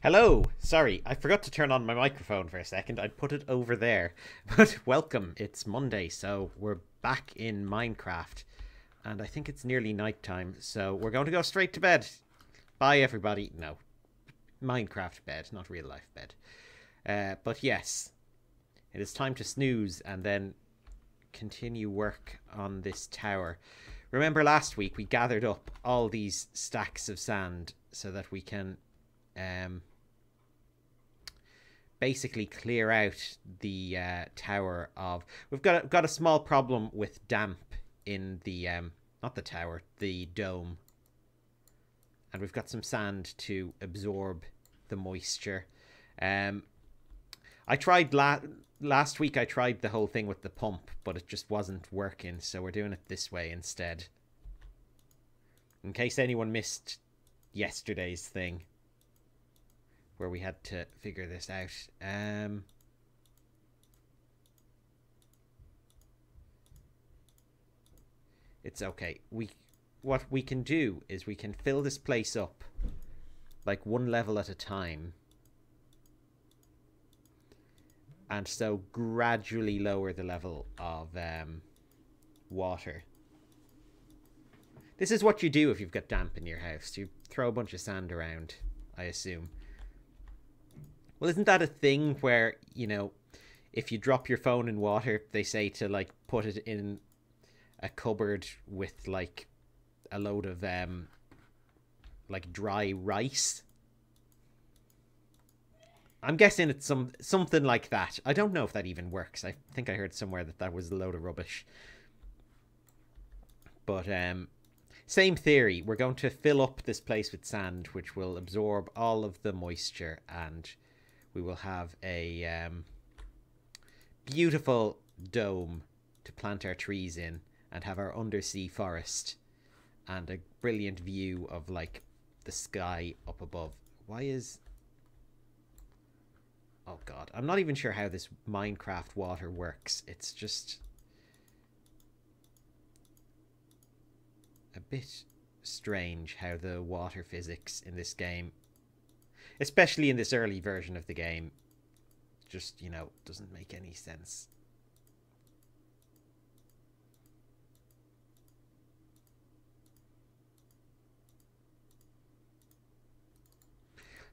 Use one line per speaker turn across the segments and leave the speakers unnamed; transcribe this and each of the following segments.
Hello! Sorry, I forgot to turn on my microphone for a second. I'd put it over there. But welcome, it's Monday, so we're back in Minecraft. And I think it's nearly nighttime, so we're going to go straight to bed. Bye, everybody. No, Minecraft bed, not real life bed. But yes, it is time to snooze and then continue work on this tower. Remember last week we gathered up all these stacks of sand so that we can basically clear out the tower of... We've got a small problem with damp in the not the tower, the dome, and we've got some sand to absorb the moisture. I tried last week. I tried the whole thing with the pump, but it just wasn't working, so we're doing it this way instead. In case anyone missed yesterday's thing, where we had to figure this out. It's okay. What we can do is we can fill this place up like one level at a time, and so gradually lower the level of water. This is what you do if you've got damp in your house. You throw a bunch of sand around, I assume. Well, isn't that a thing where, you know, if you drop your phone in water, they say to, like, put it in a cupboard with, like, a load of, like, dry rice? I'm guessing it's something like that. I don't know if that even works. I think I heard somewhere that was a load of rubbish. But, same theory. We're going to fill up this place with sand, which will absorb all of the moisture, and we will have a beautiful dome to plant our trees in and have our undersea forest and a brilliant view of, like, the sky up above. Why is... Oh god, I'm not even sure how this Minecraft water works. It's just a bit strange how the water physics in this game, especially in this early version of the game, just, you know, doesn't make any sense.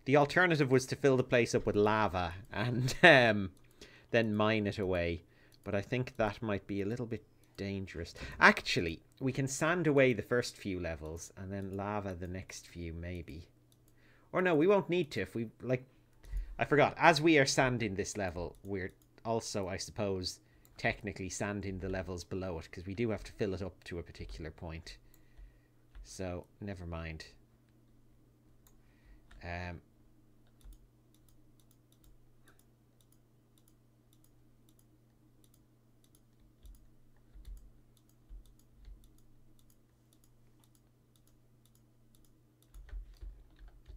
The alternative was to fill the place up with lava and then mine it away, but I think that might be a little bit dangerous. Actually, we can sand away the first few levels and then lava the next few, maybe. Or no, we won't need to if we, like... I forgot. As we are sanding this level, we're also, I suppose, technically sanding the levels below it, because we do have to fill it up to a particular point. So, never mind.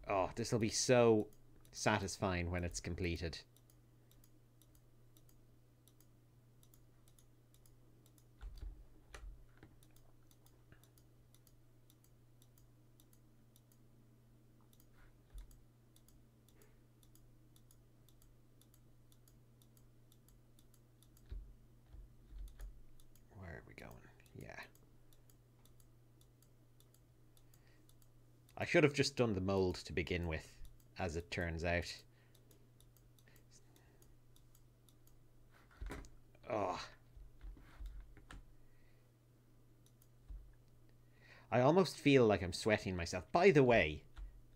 Oh, this will be so satisfying when it's completed. Where are we going? Yeah. I should have just done the mold to begin with, as it turns out. Oh. I almost feel like I'm sweating myself. By the way...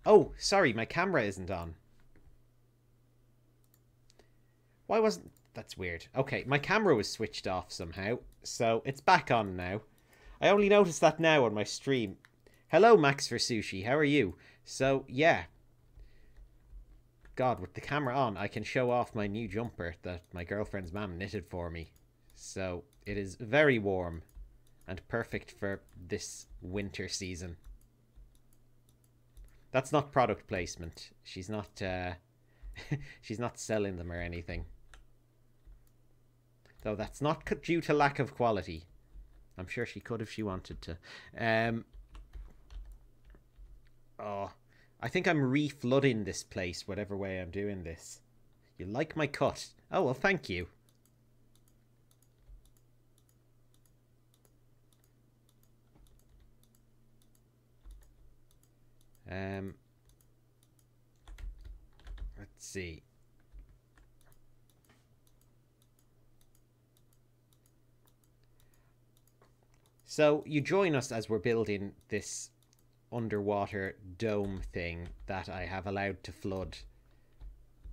Oh, sorry, my camera isn't on. Why wasn't... That's weird. Okay, my camera was switched off somehow, so it's back on now. I only noticed that now on my stream. Hello, Max for Sushi. How are you? So, yeah. God, with the camera on, I can show off my new jumper that my girlfriend's mum knitted for me. So, it is very warm and perfect for this winter season. That's not product placement. She's not, she's not selling them or anything. Though that's not due to lack of quality. I'm sure she could if she wanted to. Oh, I think I'm re-flooding this place, whatever way I'm doing this. You like my cut? Oh, well, thank you. Let's see. So you join us as we're building this underwater dome thing that I have allowed to flood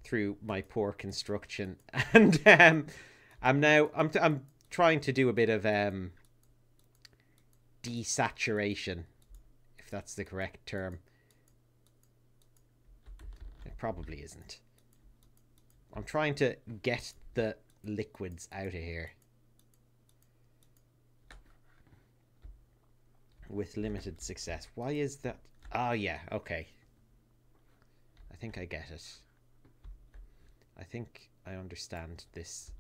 through my poor construction, and I'm trying to do a bit of desaturation, if that's the correct term. It probably isn't. I'm trying to get the liquids out of here with limited success. Why is that? Oh yeah, okay. I think I get it. I think I understand this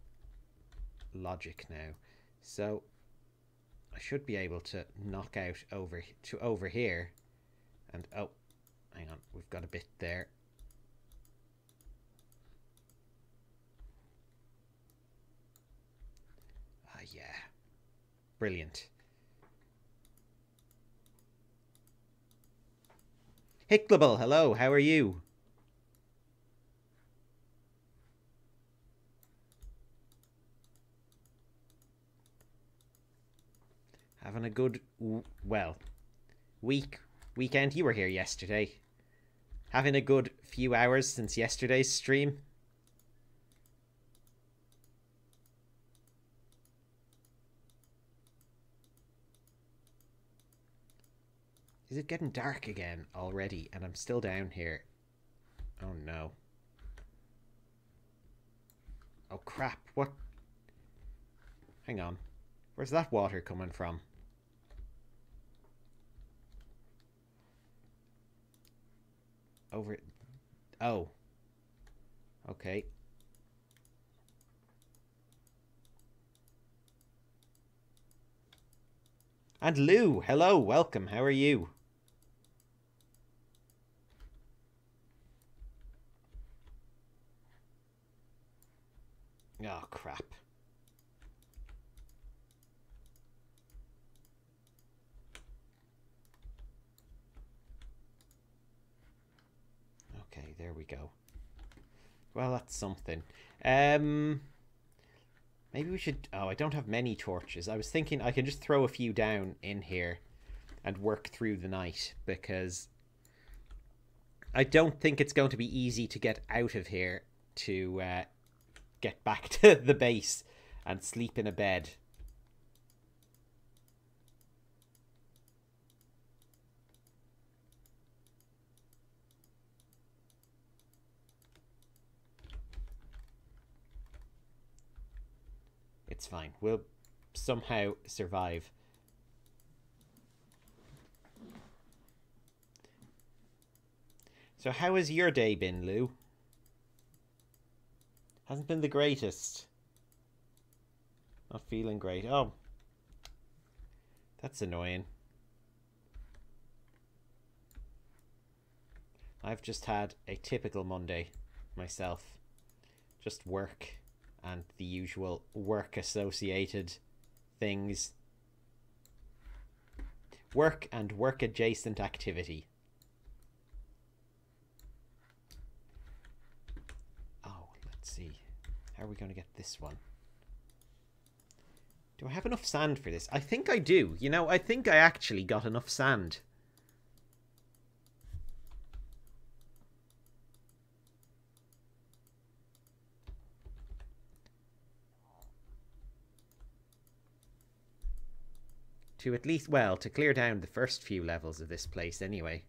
logic now. So I should be able to knock out over here, and oh, hang on, we've got a bit there. Ah, yeah, brilliant. Hicklable, hello, how are you? Having a good, well, weekend. You were here yesterday. Having a good few hours since yesterday's stream. Is it getting dark again already? And I'm still down here. Oh no. Oh crap, what? Hang on. Where's that water coming from? Over... Oh. Okay. And Lou, hello, welcome, how are you? Oh, crap. Okay, there we go. Well, that's something. Maybe we should... Oh, I don't have many torches. I was thinking I can just throw a few down in here and work through the night, because I don't think it's going to be easy to get out of here to get back to the base and sleep in a bed. It's fine. We'll somehow survive. So how has your day been, Lou? Hasn't been the greatest. Not feeling great. Oh. That's annoying. I've just had a typical Monday myself. Just work and the usual work associated things. Work and work adjacent activity. Oh, let's see. How are we going to get this one? Do I have enough sand for this? I think I do. You know, I think I actually got enough sand. To at least, well, to clear down the first few levels of this place anyway.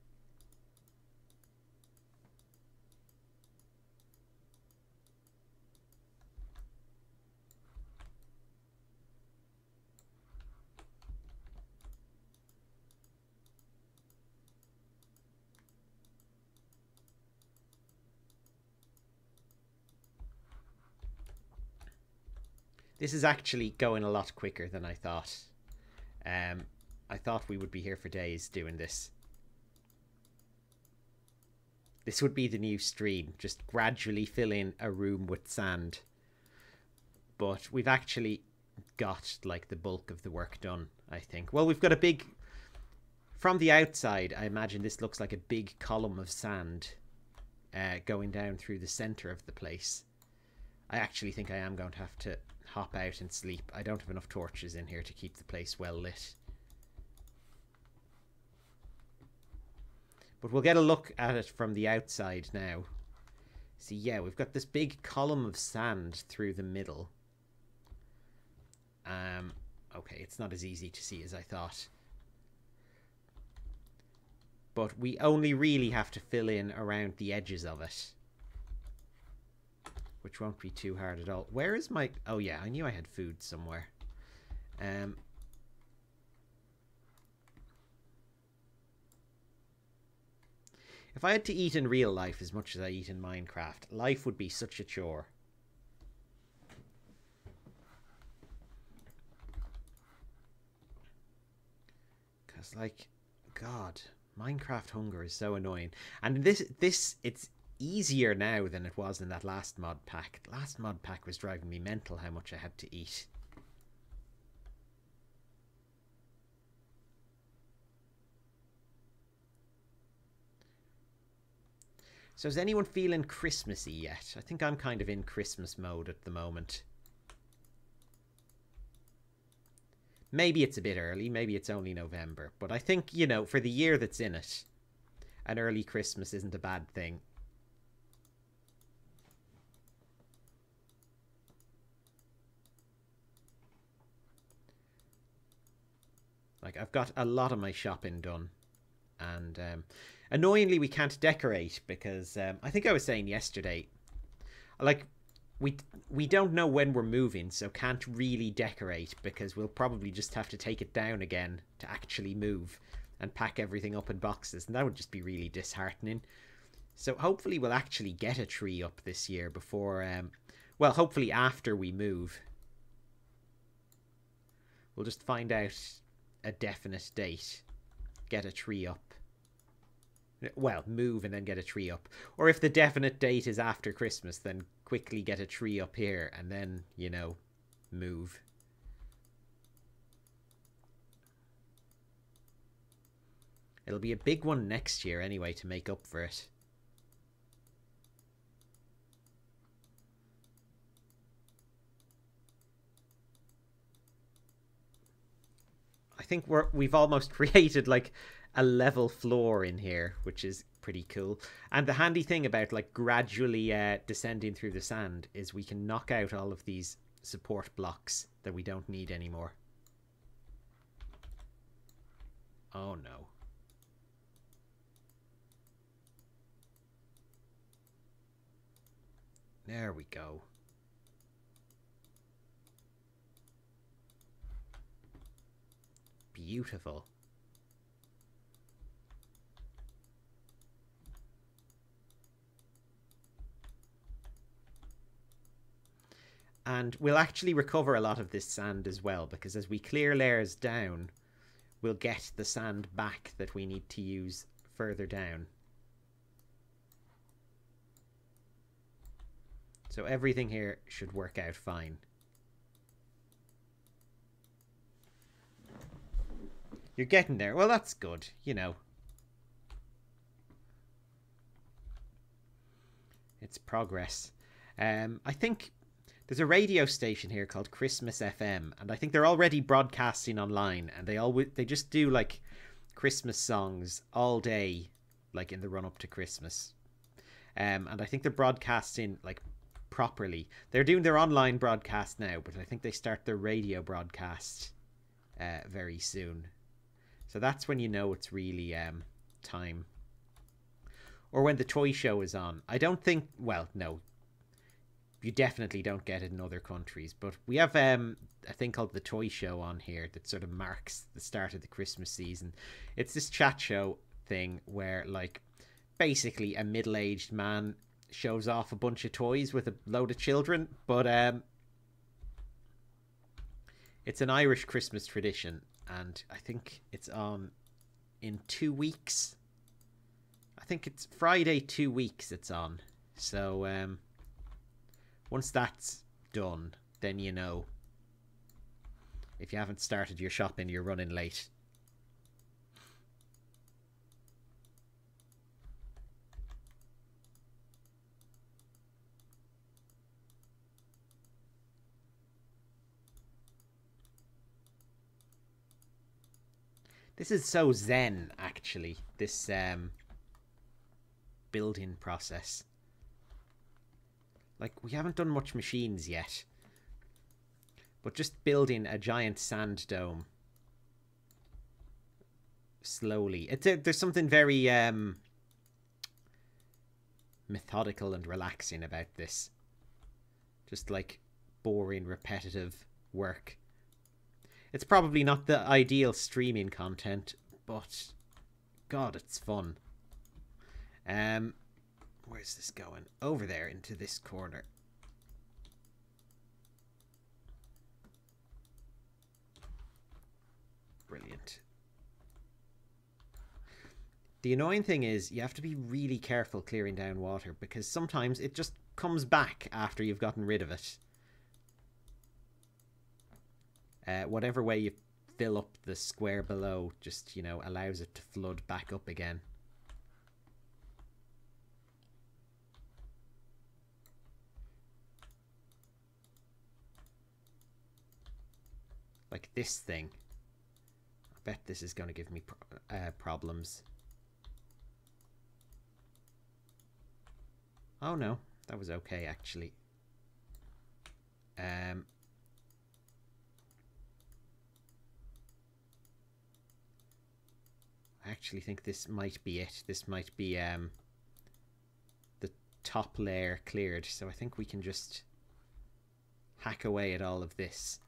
This is actually going a lot quicker than I thought. I thought we would be here for days doing this. This would be the new stream. Just gradually fill in a room with sand. But we've actually got like the bulk of the work done, I think. Well, we've got a big... From the outside, I imagine this looks like a big column of sand going down through the centre of the place. I actually think I am going to have to hop out and sleep. I don't have enough torches in here to keep the place well lit. But we'll get a look at it from the outside now. See, yeah, we've got this big column of sand through the middle. Okay, it's not as easy to see as I thought. But we only really have to fill in around the edges of it, which won't be too hard at all. Where is my... Oh, yeah, I knew I had food somewhere. If I had to eat in real life as much as I eat in Minecraft, life would be such a chore. Because, like, God, Minecraft hunger is so annoying. And this it's easier now than it was in that last mod pack. The last mod pack was driving me mental how much I had to eat. So is anyone feeling Christmassy yet? I think I'm kind of in Christmas mode at the moment. Maybe it's a bit early, maybe it's only November, but I think, you know, for the year that's in it, an early Christmas isn't a bad thing. Like, I've got a lot of my shopping done, and annoyingly we can't decorate because I think I was saying yesterday, like, we don't know when we're moving, so can't really decorate because we'll probably just have to take it down again to actually move and pack everything up in boxes, and that would just be really disheartening. So hopefully we'll actually get a tree up this year before well, hopefully after we move. We'll just find out a definite date, get a tree up. Well, move and then get a tree up. Or if the definite date is after Christmas, then quickly get a tree up here and then, you know, move. It'll be a big one next year anyway to make up for it. I think we've almost created like a level floor in here, which is pretty cool. And the handy thing about like gradually descending through the sand is we can knock out all of these support blocks that we don't need anymore. Oh no. There we go. Beautiful. And we'll actually recover a lot of this sand as well, because as we clear layers down, we'll get the sand back that we need to use further down. So everything here should work out fine. You're getting there. Well, that's good, you know. It's progress. I think there's a radio station here called Christmas FM, and I think they're already broadcasting online, and they just do like Christmas songs all day, like in the run up to Christmas. And I think they're broadcasting like properly. They're doing their online broadcast now, but I think they start their radio broadcast very soon. So that's when you know it's really time. Or when the toy show is on. I don't think, well, no. You definitely don't get it in other countries. But we have a thing called the toy show on here that sort of marks the start of the Christmas season. It's this chat show thing where, like, basically a middle-aged man shows off a bunch of toys with a load of children. But it's an Irish Christmas tradition. And I think it's on in 2 weeks. I I think it's Friday 2 weeks it's on. So once that's done, then you know. If you haven't started your shopping, you're running late. This is so zen, actually, this building process. Like, we haven't done much machines yet. But just building a giant sand dome slowly. There's something very methodical and relaxing about this. Just like boring, repetitive work. It's probably not the ideal streaming content, but God, it's fun. Where's this going? Over there into this corner. Brilliant. The annoying thing is you have to be really careful clearing down water because sometimes it just comes back after you've gotten rid of it. Whatever way you fill up the square below just, you know, allows it to flood back up again. Like this thing. I bet this is going to give me problems. Oh no, that was okay actually. I actually think this might be it. This might be the top layer cleared. So I think we can just hack away at all of this.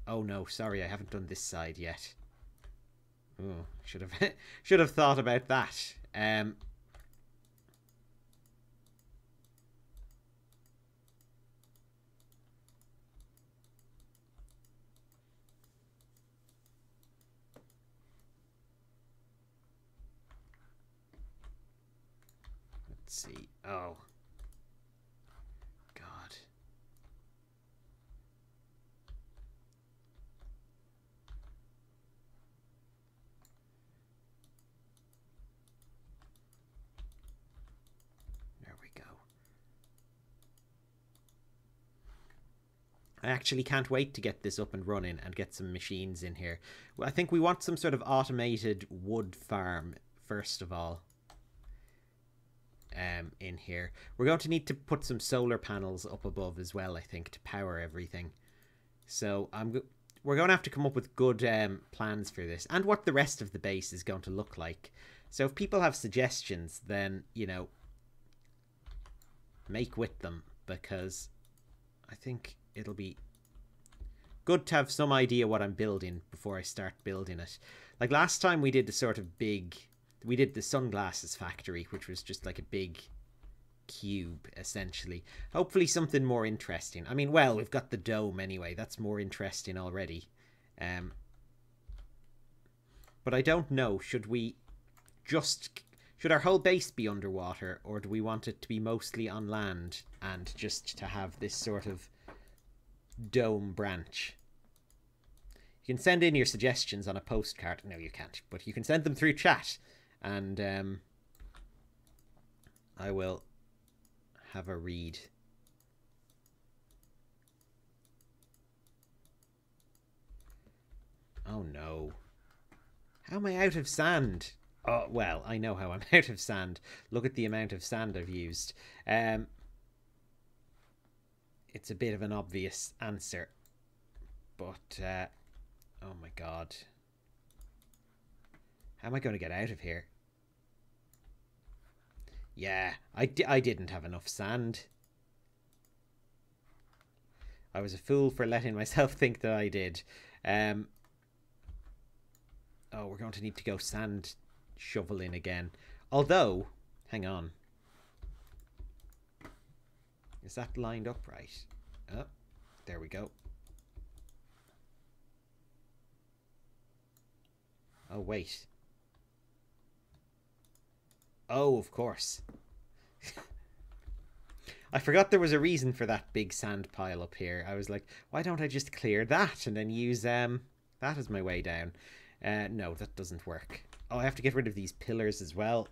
Oh no, sorry, I haven't done this side yet. Oh, should have thought about that. Let's see. Oh. God. There we go. I actually can't wait to get this up and running and get some machines in here. I think we want some sort of automated wood farm first of all. In here. We're going to need to put some solar panels up above as well, I think, to power everything. So we're going to have to come up with good plans for this and what the rest of the base is going to look like. So if people have suggestions, then, you know, make with them, because I think it'll be good to have some idea what I'm building before I start building it. Like last time we did the sort of big... We did the sunglasses factory, which was just like a big cube, essentially. Hopefully something more interesting. I mean, well, we've got the dome anyway. That's more interesting already. But I don't know. Should our whole base be underwater, or do we want it to be mostly on land and just to have this sort of dome branch? You can send in your suggestions on a postcard. No, you can't, but you can send them through chat. And I will have a read. Oh no. How am I out of sand? Oh, well, I know how I'm out of sand. Look at the amount of sand I've used. It's a bit of an obvious answer. But, oh my god. How am I going to get out of here? Yeah, I didn't have enough sand. I was a fool for letting myself think that I did. Oh, we're going to need to go sand shoveling again. Although, hang on. Is that lined up right? Oh, there we go. Oh, wait. Oh, of course. I forgot there was a reason for that big sand pile up here. I was like, why don't I just clear that and then use that as my way down? No, that doesn't work. Oh, I have to get rid of these pillars as well.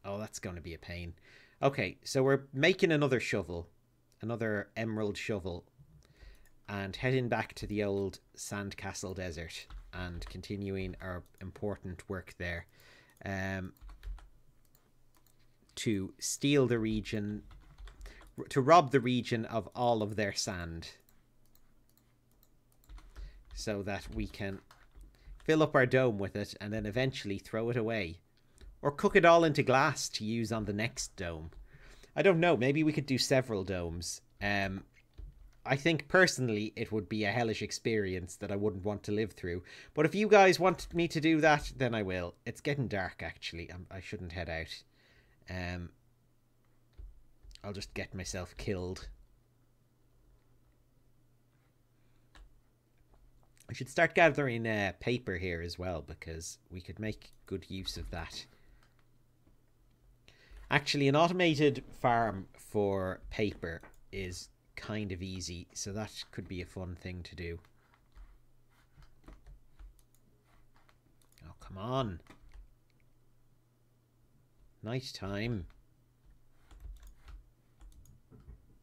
Oh, that's going to be a pain. Okay, so we're making another shovel. Another emerald shovel. And heading back to the old Sandcastle Desert. And continuing our important work there. To steal the region... To rob the region of all of their sand. So that we can fill up our dome with it and then eventually throw it away. Or cook it all into glass to use on the next dome. I don't know. Maybe we could do several domes. I think personally it would be a hellish experience that I wouldn't want to live through. But if you guys want me to do that, then I will. It's getting dark, actually. I shouldn't head out. I'll just get myself killed. I should start gathering paper here as well, because we could make good use of that. Actually, an automated farm for paper is kind of easy, so that could be a fun thing to do. Oh, come on. Night time.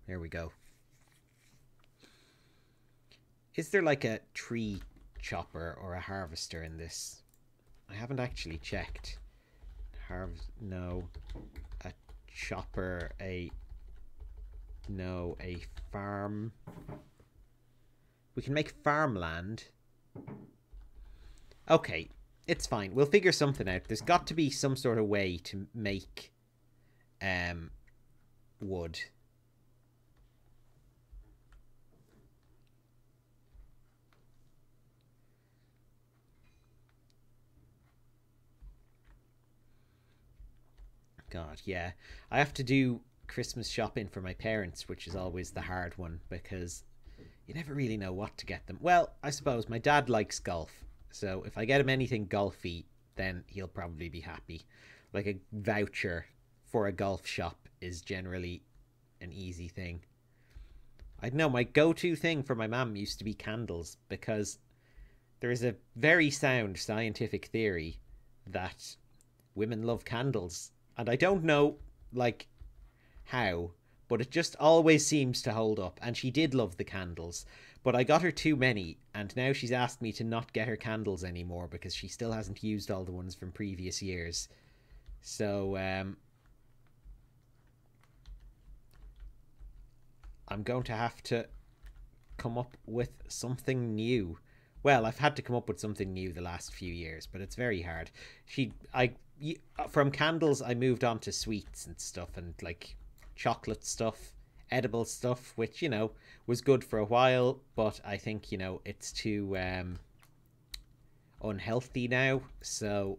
There we go. Is there like a tree chopper or a harvester in this? I haven't actually checked. No. A chopper, no, a farm. We can make farmland. Okay, it's fine. We'll figure something out. There's got to be some sort of way to make wood. God, yeah. I have to do Christmas shopping for my parents, which is always the hard one, because you never really know what to get them. Well, I suppose my dad likes golf, so if I get him anything golfy, then he'll probably be happy. Like a voucher for a golf shop is generally an easy thing. I don't know, my go-to thing for my mum used to be candles, because there is a very sound scientific theory that women love candles. And I don't know, like, how, but it just always seems to hold up. And she did love the candles, but I got her too many, and now she's asked me to not get her candles anymore because she still hasn't used all the ones from previous years. So, I'm going to have to come up with something new. Well, I've had to come up with something new the last few years, but it's very hard. From candles, I moved on to sweets and stuff, and like chocolate stuff, edible stuff, which, you know, was good for a while, but I think, you know, it's too unhealthy now. So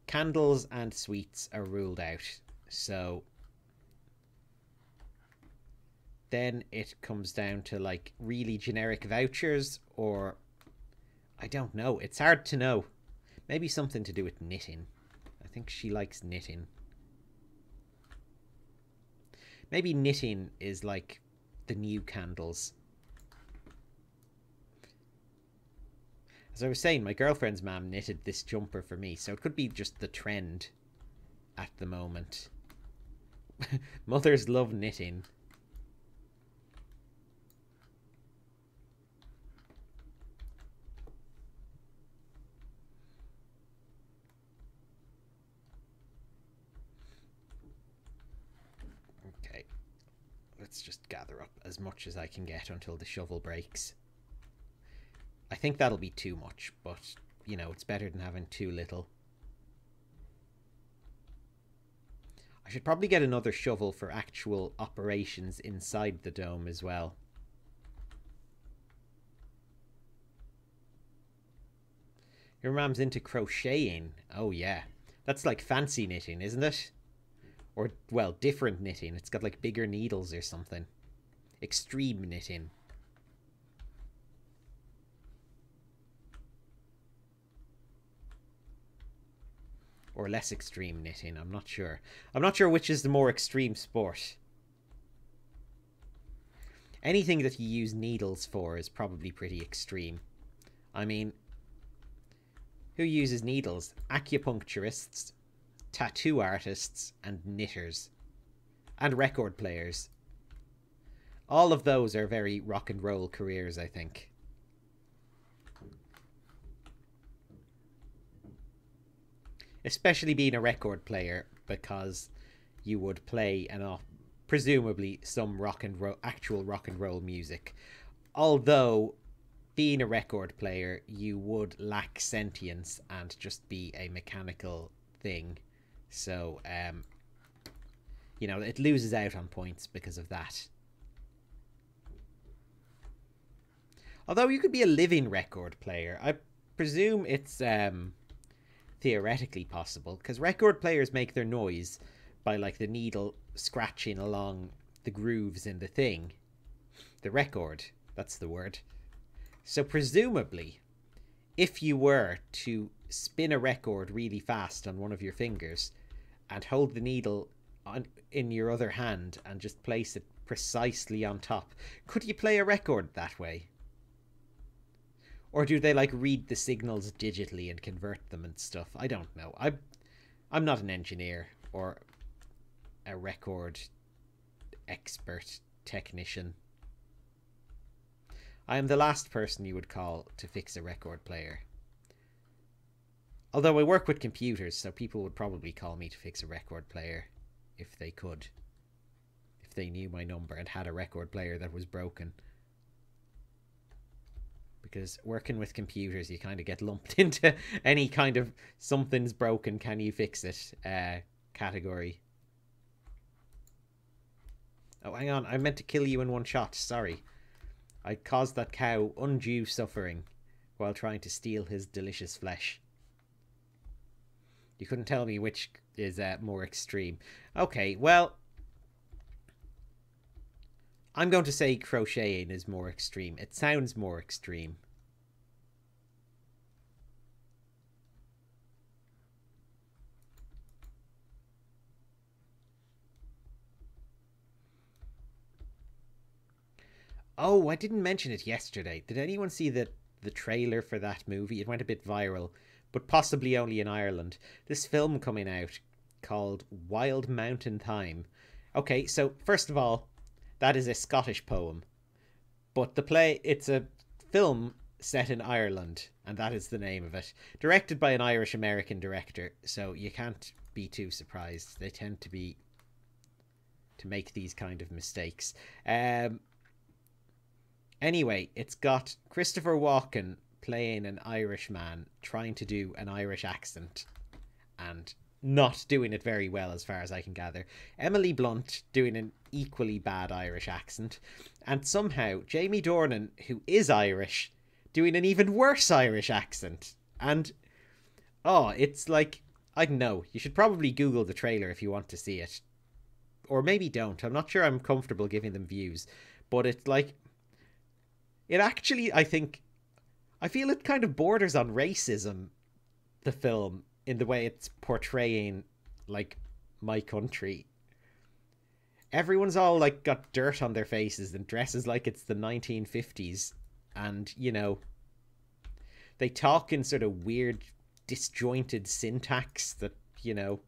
candles and sweets are ruled out. So then it comes down to like really generic vouchers, or I don't know. It's hard to know. Maybe something to do with knitting. I think she likes knitting. Maybe knitting is like the new candles. As I was saying, my girlfriend's mum knitted this jumper for me, so it could be just the trend at the moment. Mothers love knitting. Let's just gather up as much as I can get until the shovel breaks. I think that'll be too much, but, you know, it's better than having too little. I should probably get another shovel for actual operations inside the dome as well. Your mum's into crocheting. Oh, yeah. That's like fancy knitting, isn't it? Or, well, different knitting. It's got like bigger needles or something. Extreme knitting. Or less extreme knitting, I'm not sure. I'm not sure which is the more extreme sport. Anything that you use needles for is probably pretty extreme. I mean, who uses needles? Acupuncturists, tattoo artists, and knitters. And record players. All of those are very rock and roll careers, I think. Especially being a record player, because you would play presumably some actual rock and roll music. Although, being a record player, you would lack sentience and just be a mechanical thing. So, you know, it loses out on points because of that. Although you could be a living record player. I presume it's theoretically possible, because record players make their noise by, like, the needle scratching along the grooves in the thing. The record, that's the word. So presumably, if you were to spin a record really fast on one of your fingers and hold the needle in your other hand and just place it precisely on top, could you play a record that way? Or do they, like, read the signals digitally and convert them and stuff? I don't know. I'm not an engineer or a record expert technician. I am the last person you would call to fix a record player. Although I work with computers, so people would probably call me to fix a record player if they could. If they knew my number and had a record player that was broken. Because working with computers, you kind of get lumped into any kind of something's broken, can you fix it category. Oh, hang on. I meant to kill you in one shot. Sorry. I caused that cow undue suffering while trying to steal his delicious flesh. You couldn't tell me which is more extreme. Okay, well, I'm going to say crocheting is more extreme. It sounds more extreme. Oh, I didn't mention it yesterday. Did anyone see the trailer for that movie? It went a bit viral, but possibly only in Ireland. This film coming out called Wild Mountain Thyme. Okay, so first of all, that is a Scottish poem. But it's a film set in Ireland, and that is the name of it. Directed by an Irish-American director, so you can't be too surprised. They tend to make these kind of mistakes. Anyway, it's got Christopher Walken playing an Irishman trying to do an Irish accent and not doing it very well as far as I can gather. Emily Blunt doing an equally bad Irish accent, and somehow Jamie Dornan, who is Irish, doing an even worse Irish accent. And it's like, I don't know, you should probably Google the trailer if you want to see it. Or maybe don't. I'm not sure I'm comfortable giving them views. But it's like, it actually, I feel it kind of borders on racism, the film, in the way it's portraying, like, my country. Everyone's all, like, got dirt on their faces and dresses like it's the 1950s. And, you know, they talk in sort of weird, disjointed syntax that, you know,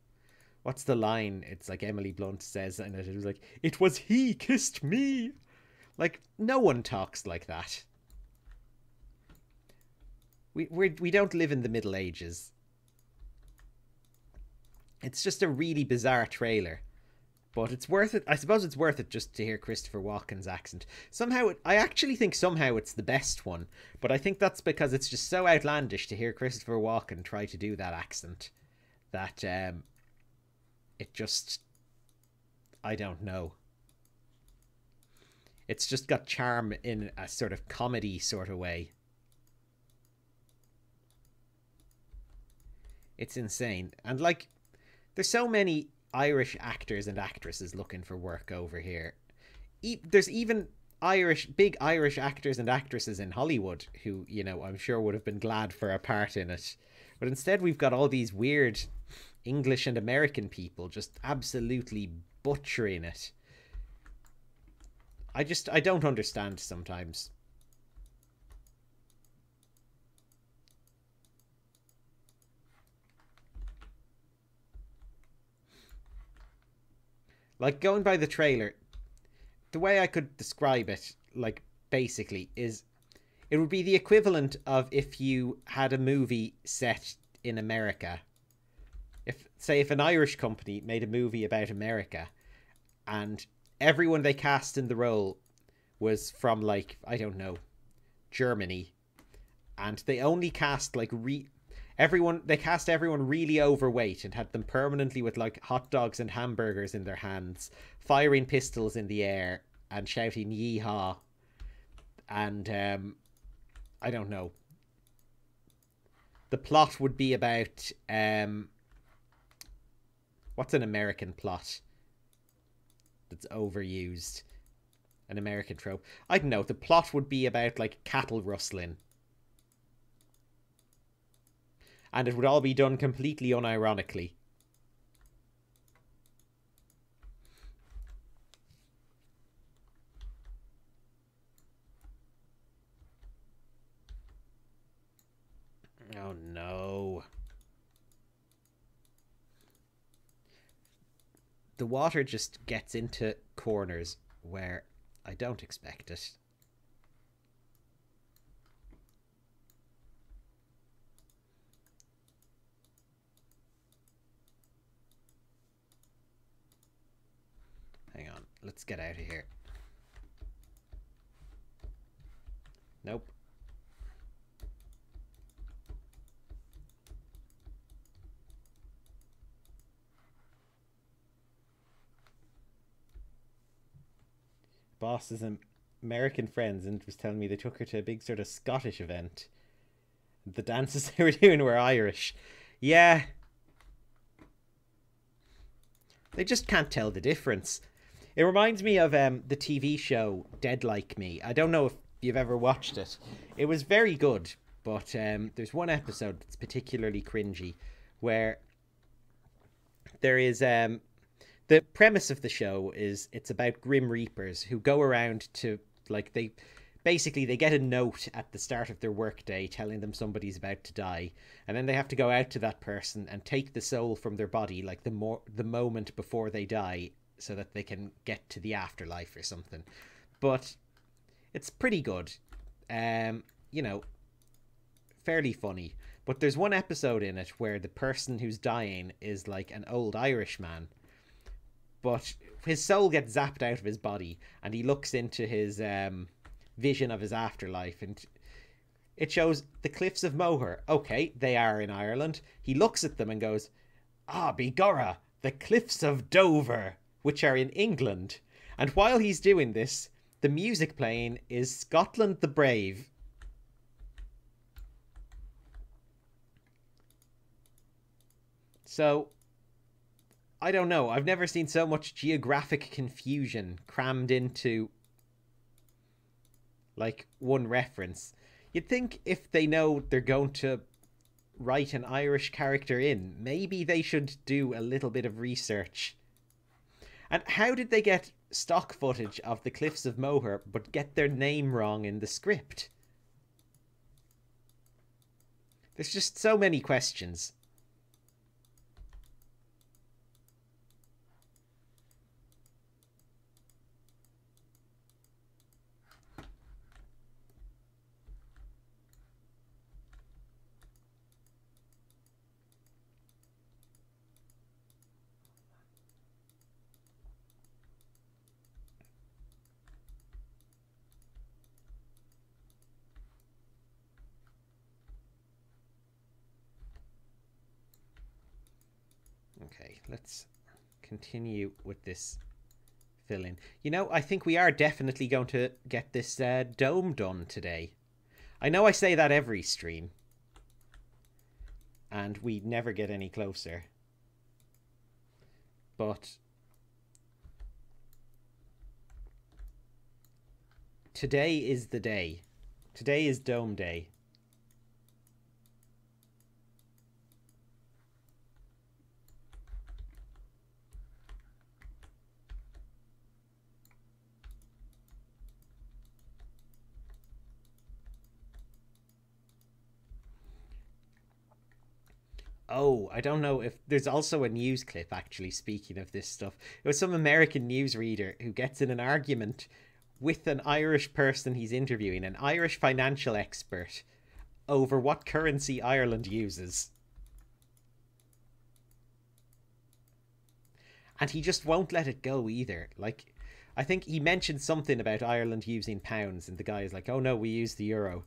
what's the line? It's like Emily Blunt says, and it was like, "It was he kissed me." Like, no one talks like that. We don't live in the Middle Ages. It's just a really bizarre trailer. But it's worth it. I suppose it's worth it just to hear Christopher Walken's accent. I actually think somehow it's the best one. But I think that's because it's just so outlandish to hear Christopher Walken try to do that accent. That, it just, I don't know. It's just got charm in a sort of comedy sort of way. It's insane. And, like, there's so many Irish actors and actresses looking for work over here. There's even big Irish actors and actresses in Hollywood who, you know, I'm sure would have been glad for a part in it. But instead we've got all these weird English and American people just absolutely butchering it. I don't understand sometimes. Like, going by the trailer, the way I could describe it, like, basically, is it would be the equivalent of if you had a movie set in America. If an Irish company made a movie about America and everyone they cast in the role was from, like, I don't know, Germany, and they only cast like they cast everyone really overweight and had them permanently with like hot dogs and hamburgers in their hands, firing pistols in the air and shouting yeehaw, and I don't know. The plot would be about what's an American plot that's overused? An American trope. I don't know. The plot would be about like cattle rustling. And it would all be done completely unironically. Oh no. The water just gets into corners where I don't expect it. Hang on, let's get out of here. Nope. Boss's American friends and was telling me they took her to a big sort of Scottish event. The dances they were doing were Irish. Yeah. They just can't tell the difference. It reminds me of the TV show Dead Like Me. I don't know if you've ever watched it. It was very good, but there's one episode that's particularly cringy where there is the premise of the show is it's about Grim Reapers who go around to, like, they get a note at the start of their workday telling them somebody's about to die, and then they have to go out to that person and take the soul from their body, like the moment before they die, so that they can get to the afterlife or something. But it's pretty good. You know, fairly funny. But there's one episode in it where the person who's dying is like an old Irish man, but his soul gets zapped out of his body and he looks into his vision of his afterlife, and it shows the cliffs of Moher. Okay, they are in Ireland. He looks at them and goes, "Ah, begorra, the cliffs of Dover, which are in England." And while he's doing this, the music playing is Scotland the Brave. So, I don't know. I've never seen so much geographic confusion crammed into, like, one reference. You'd think if they know they're going to write an Irish character in, maybe they should do a little bit of research. And how did they get stock footage of the Cliffs of Moher but get their name wrong in the script? There's just so many questions. Okay, let's continue with this fill-in. You know, I think we are definitely going to get this dome done today. I know I say that every stream, and we never get any closer. But today is the day. Today is Dome Day. Oh, I don't know if there's also a news clip actually speaking of this stuff. It was some American newsreader who gets in an argument with an Irish person he's interviewing, an Irish financial expert, over what currency Ireland uses. And he just won't let it go either. Like, I think he mentioned something about Ireland using pounds, and the guy is like, oh no, we use the euro.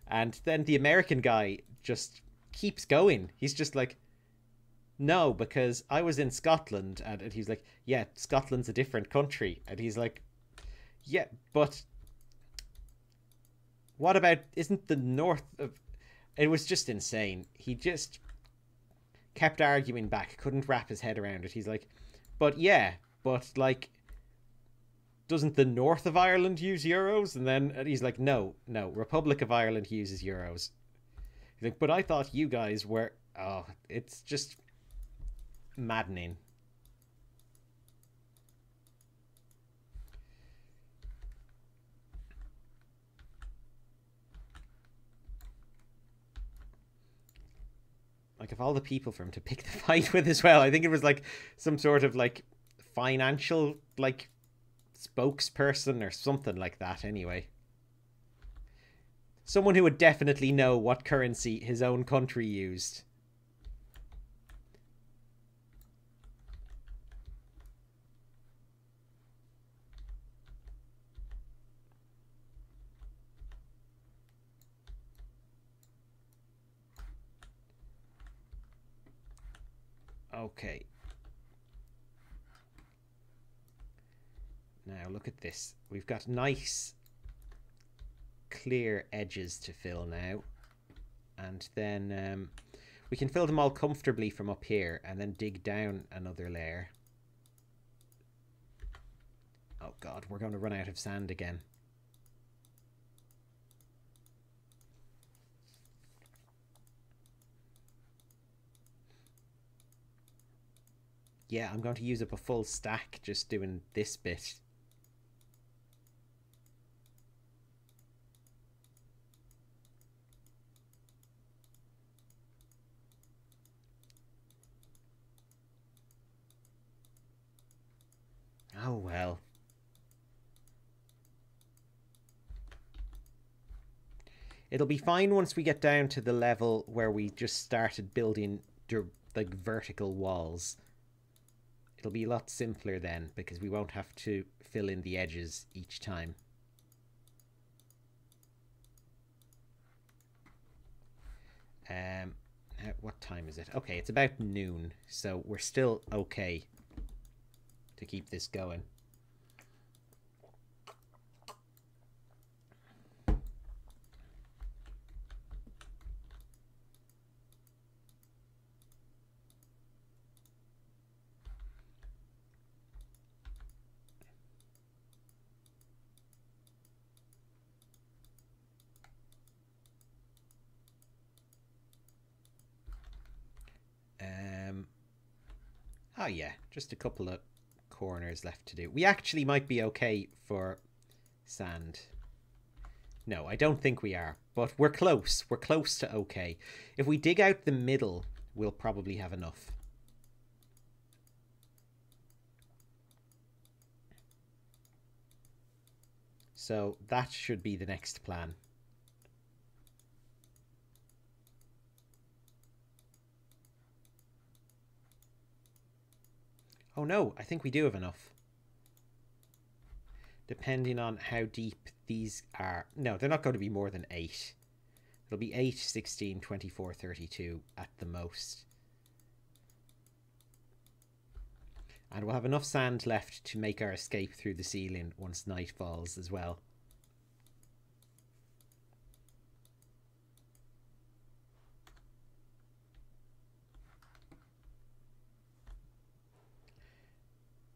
And then the American guy just keeps going. He's just like, no, because I was in Scotland. And he's like, yeah, Scotland's a different country. And he's like, yeah, but what about, isn't the north of. It was just insane. He just kept arguing back, couldn't wrap his head around it. He's like, but yeah, but like, doesn't the north of Ireland use euros? And then he's like, no, no, Republic of Ireland uses euros. He's like, but I thought you guys were. Oh, it's just maddening. Like, of all the people for him to pick the fight with as well, I think it was like some sort of like financial like spokesperson or something like that anyway. Someone who would definitely know what currency his own country used. Okay. Now look at this. We've got nice clear edges to fill now. And then we can fill them all comfortably from up here and then dig down another layer. Oh god, we're going to run out of sand again. Yeah, I'm going to use up a full stack just doing this bit. Oh well. It'll be fine once we get down to the level where we just started building like vertical walls. It'll be a lot simpler then because we won't have to fill in the edges each time. What time is it? Okay, it's about noon, so we're still okay to keep this going. Oh yeah, just a couple of corners left to do. We actually might be okay for sand. No, I don't think we are, but we're close. We're close to okay. If we dig out the middle, we'll probably have enough. So that should be the next plan. Oh no, I think we do have enough. Depending on how deep these are. No, they're not going to be more than 8. It'll be 8, 16, 24, 32 at the most. And we'll have enough sand left to make our escape through the ceiling once night falls as well.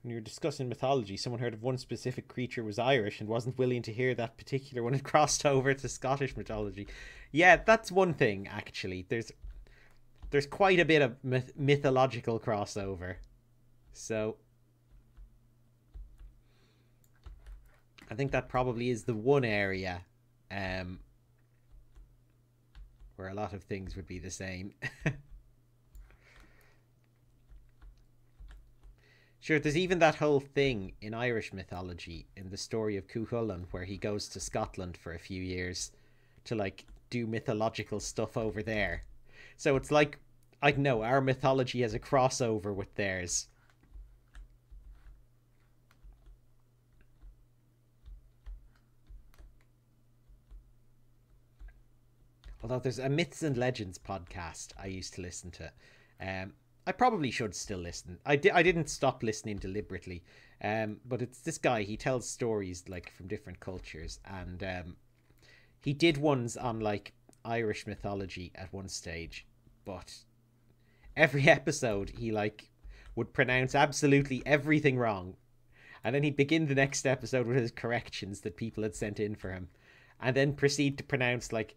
When you were discussing mythology, someone heard of one specific creature was Irish and wasn't willing to hear that particular one had crossed over to Scottish mythology. Yeah, that's one thing, actually. There's quite a bit of mythological crossover. So I think that probably is the one area where a lot of things would be the same. Sure, there's even that whole thing in Irish mythology in the story of Cuchulainn where he goes to Scotland for a few years to like do mythological stuff over there. So it's like, I don't know, our mythology has a crossover with theirs. Although there's a Myths and Legends podcast I used to listen to. I probably should still listen. I didn't stop listening deliberately. But it's this guy, he tells stories like from different cultures. And he did ones on like Irish mythology at one stage. But every episode he like would pronounce absolutely everything wrong. And then he'd begin the next episode with his corrections that people had sent in for him. And then proceed to pronounce like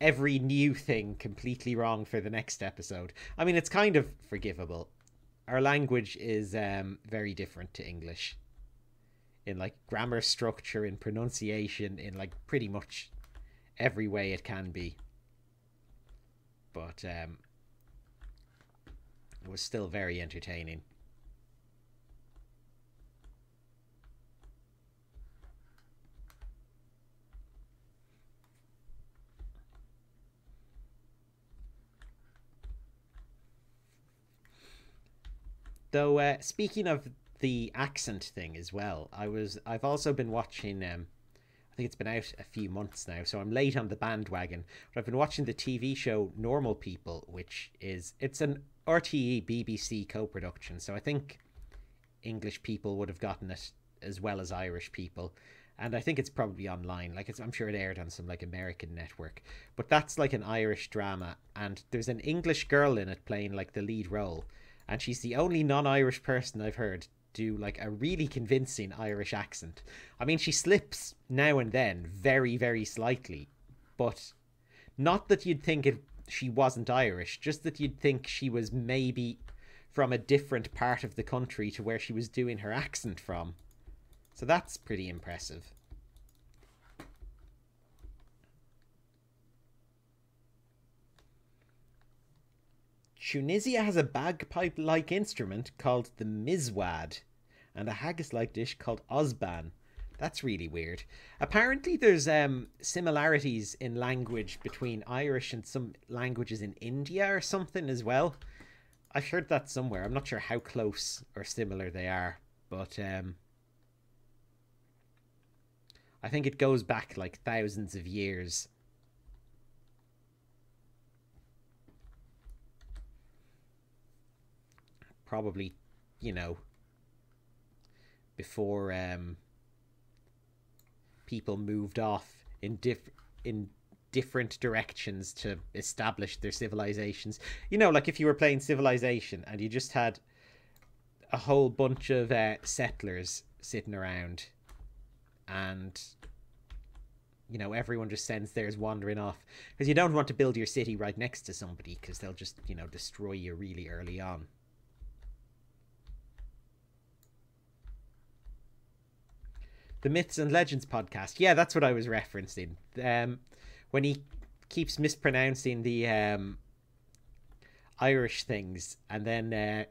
every new thing completely wrong for the next episode. I mean, it's kind of forgivable. Our language is very different to English in like grammar structure, in pronunciation, in like pretty much every way it can be. But it was still very entertaining. Though speaking of the accent thing as well, I've also been watching. I think it's been out a few months now, so I'm late on the bandwagon. But I've been watching the TV show Normal People, which it's an RTE BBC co-production. So I think English people would have gotten it as well as Irish people. And I think it's probably online. Like I'm sure it aired on some like American network. But that's like an Irish drama, and there's an English girl in it playing like the lead role, and she's the only non-Irish person I've heard do like a really convincing Irish accent. I mean, she slips now and then, very, very slightly, but not that you'd think she wasn't Irish, just that you'd think she was maybe from a different part of the country to where she was doing her accent from. So that's pretty impressive. Tunisia has a bagpipe-like instrument called the mizwad, and a haggis-like dish called ozban. That's really weird. Apparently there's similarities in language between Irish and some languages in India or something as well. I've heard that somewhere. I'm not sure how close or similar they are, but I think it goes back like thousands of years. Probably, you know, before people moved off in different directions to establish their civilizations. You know, like if you were playing Civilization and you just had a whole bunch of settlers sitting around, and you know everyone just sends theirs wandering off because you don't want to build your city right next to somebody because they'll just, you know, destroy you really early on. The Myths and Legends podcast. Yeah, that's what I was referencing. When he keeps mispronouncing the Irish things and then,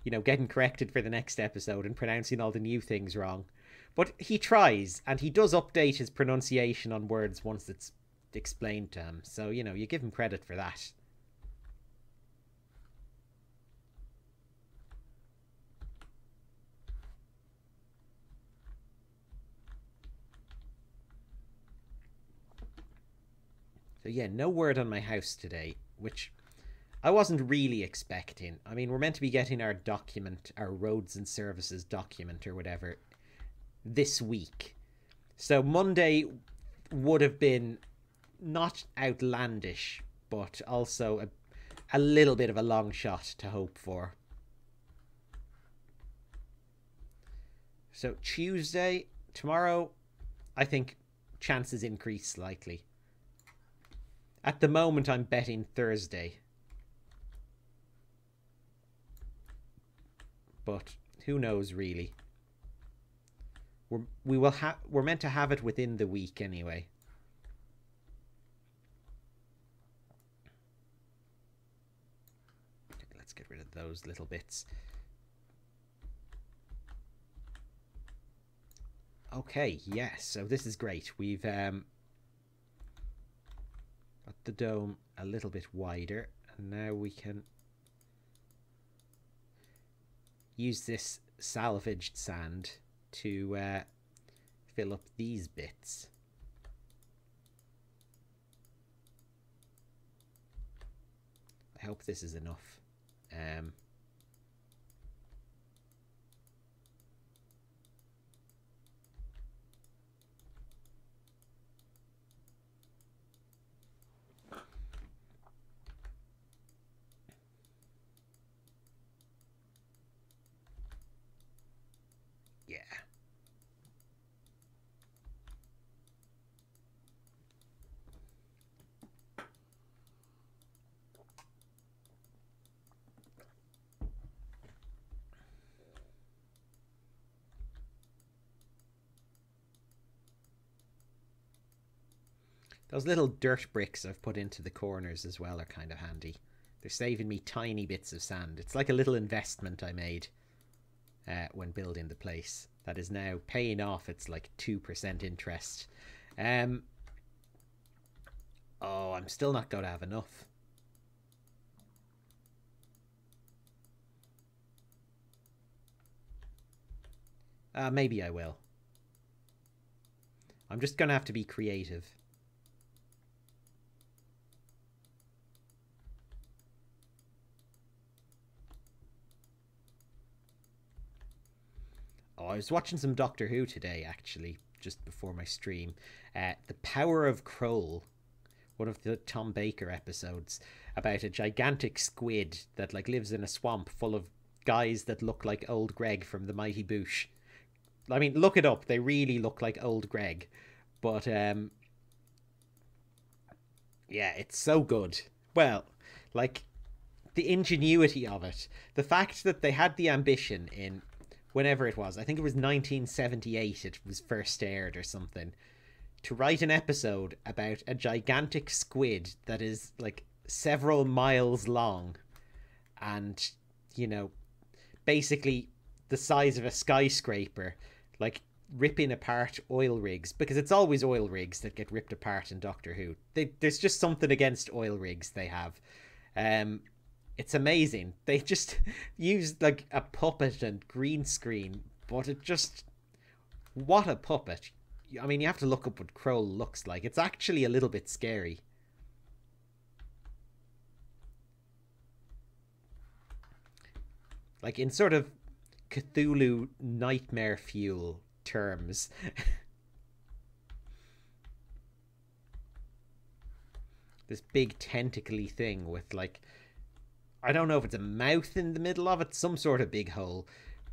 you know, getting corrected for the next episode and pronouncing all the new things wrong. But he tries, and he does update his pronunciation on words once it's explained to him. So, you know, you give him credit for that. So yeah, no word on my house today, which I wasn't really expecting. I mean, we're meant to be getting our document, our roads and services document or whatever, this week. So Monday would have been not outlandish, but also a little bit of a long shot to hope for. So Tuesday, tomorrow, I think chances increase slightly. At the moment, I'm betting Thursday. But who knows, really. We're meant to have it within the week anyway. Okay, let's get rid of those little bits. Okay, yes. So this is great. We've got the dome a little bit wider, and now we can use this salvaged sand to fill up these bits. I hope this is enough. Yeah. Those little dirt bricks I've put into the corners as well are kind of handy. They're saving me tiny bits of sand. It's like a little investment I made when building the place that is now paying off. It's like 2% interest. Oh, I'm still not going to have enough. Maybe I will. I'm just going to have to be creative. Oh, I was watching some Doctor Who today, actually, just before my stream. The Power of Kroll, one of the Tom Baker episodes, about a gigantic squid that like lives in a swamp full of guys that look like old Greg from the Mighty Boosh. I mean, look it up. They really look like old Greg. But, yeah, it's so good. Well, like, the ingenuity of it. The fact that they had the ambition in whenever it was, I think it was 1978 it was first aired or something, to write an episode about a gigantic squid that is like several miles long and, you know, basically the size of a skyscraper, like ripping apart oil rigs, because it's always oil rigs that get ripped apart in Doctor Who. There's just something against oil rigs they have. It's amazing. They just used like a puppet and green screen, but it just... What a puppet. I mean, you have to look up what Kroll looks like. It's actually a little bit scary. Like in sort of Cthulhu nightmare fuel terms. This big tentacly thing with like... I don't know if it's a mouth in the middle of it, some sort of big hole.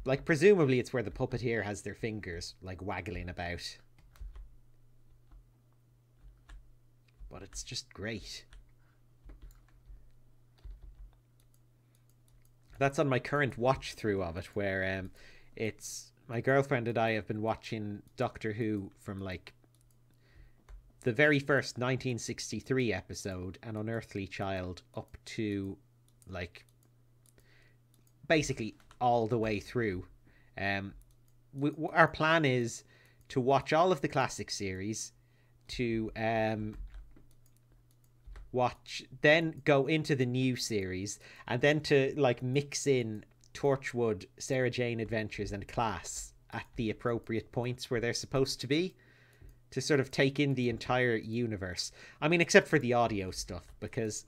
Like, presumably it's where the puppeteer has their fingers, like, waggling about. But it's just great. That's on my current watch through of it, where it's... My girlfriend and I have been watching Doctor Who from, like, the very first 1963 episode, An Unearthly Child, up to... like basically all the way through. Our plan is to watch all of the classic series, to watch, then go into the new series, and then to like mix in Torchwood, Sarah Jane Adventures, and Class at the appropriate points where they're supposed to be, to sort of take in the entire universe. I mean, except for the audio stuff, because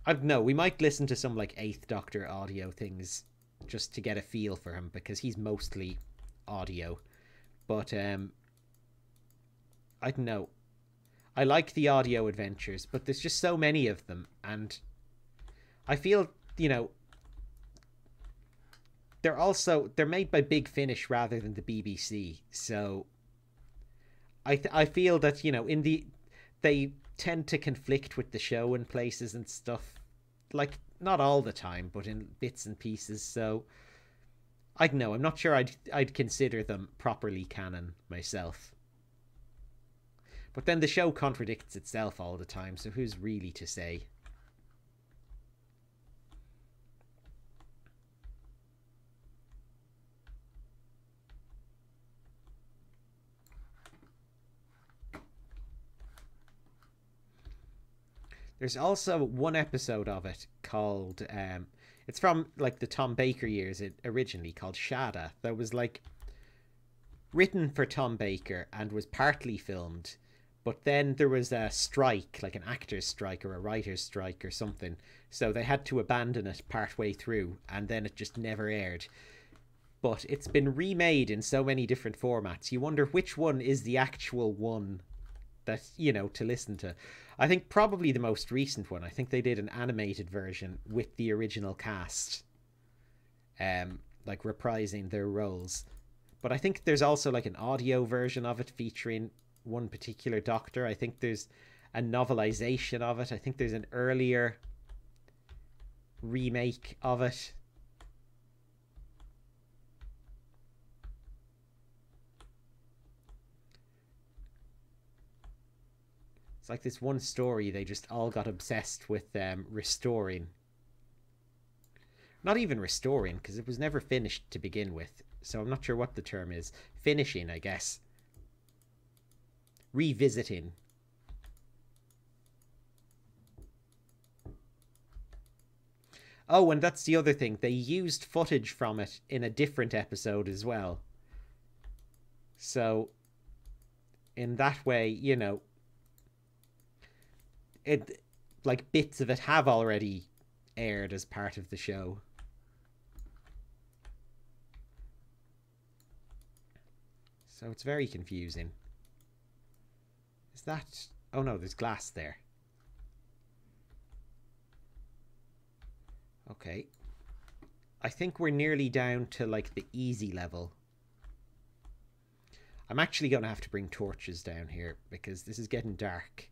I don't know, we might listen to some like Eighth Doctor audio things just to get a feel for him, because he's mostly audio. But I don't know. I like the audio adventures, but there's just so many of them, and I feel, you know, they're made by Big Finish rather than the BBC. So I feel that, you know, they tend to conflict with the show in places and stuff, like not all the time, but in bits and pieces. So I don't know, I'm not sure I'd consider them properly canon myself. But then the show contradicts itself all the time, so who's really to say? There's also one episode of it called it's from like the Tom Baker years originally, called Shada, that was like written for Tom Baker and was partly filmed, but then there was a strike, like an actor's strike or a writer's strike or something, so they had to abandon it partway through, and then it just never aired. But it's been remade in so many different formats, you wonder which one is the actual one that, you know, to listen to. I think probably the most recent one, I think they did an animated version with the original cast, like reprising their roles. But I think there's also like an audio version of it featuring one particular doctor. I think there's a novelization of it. I think there's an earlier remake of it. It's like this one story they just all got obsessed with restoring. Not even restoring, because it was never finished to begin with. So I'm not sure what the term is. Finishing, I guess. Revisiting. Oh, and that's the other thing. They used footage from it in a different episode as well. So, in that way, you know, it, like, bits of it have already aired as part of the show. So it's very confusing. Is that... Oh no, there's glass there. Okay. I think we're nearly down to, like, the easy level. I'm actually going to have to bring torches down here, because this is getting dark.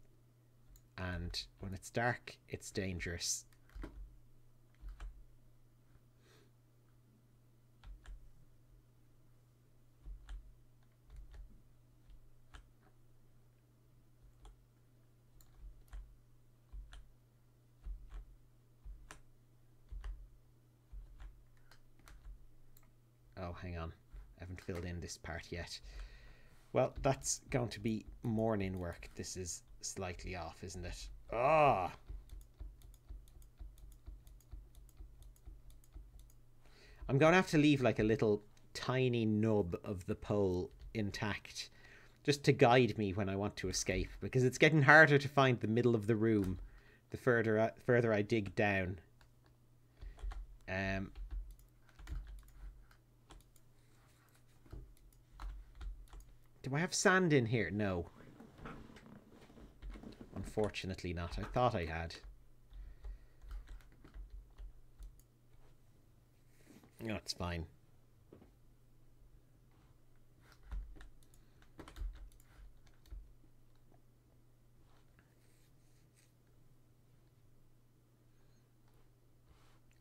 And when it's dark, it's dangerous. Oh, hang on. I haven't filled in this part yet. Well, that's going to be morning work. This is slightly off, isn't it? Ah! Oh! I'm going to have to leave like a little tiny nub of the pole intact, just to guide me when I want to escape, because it's getting harder to find the middle of the room the further I dig down. Do I have sand in here? No. Unfortunately not. I thought I had. No, it's fine.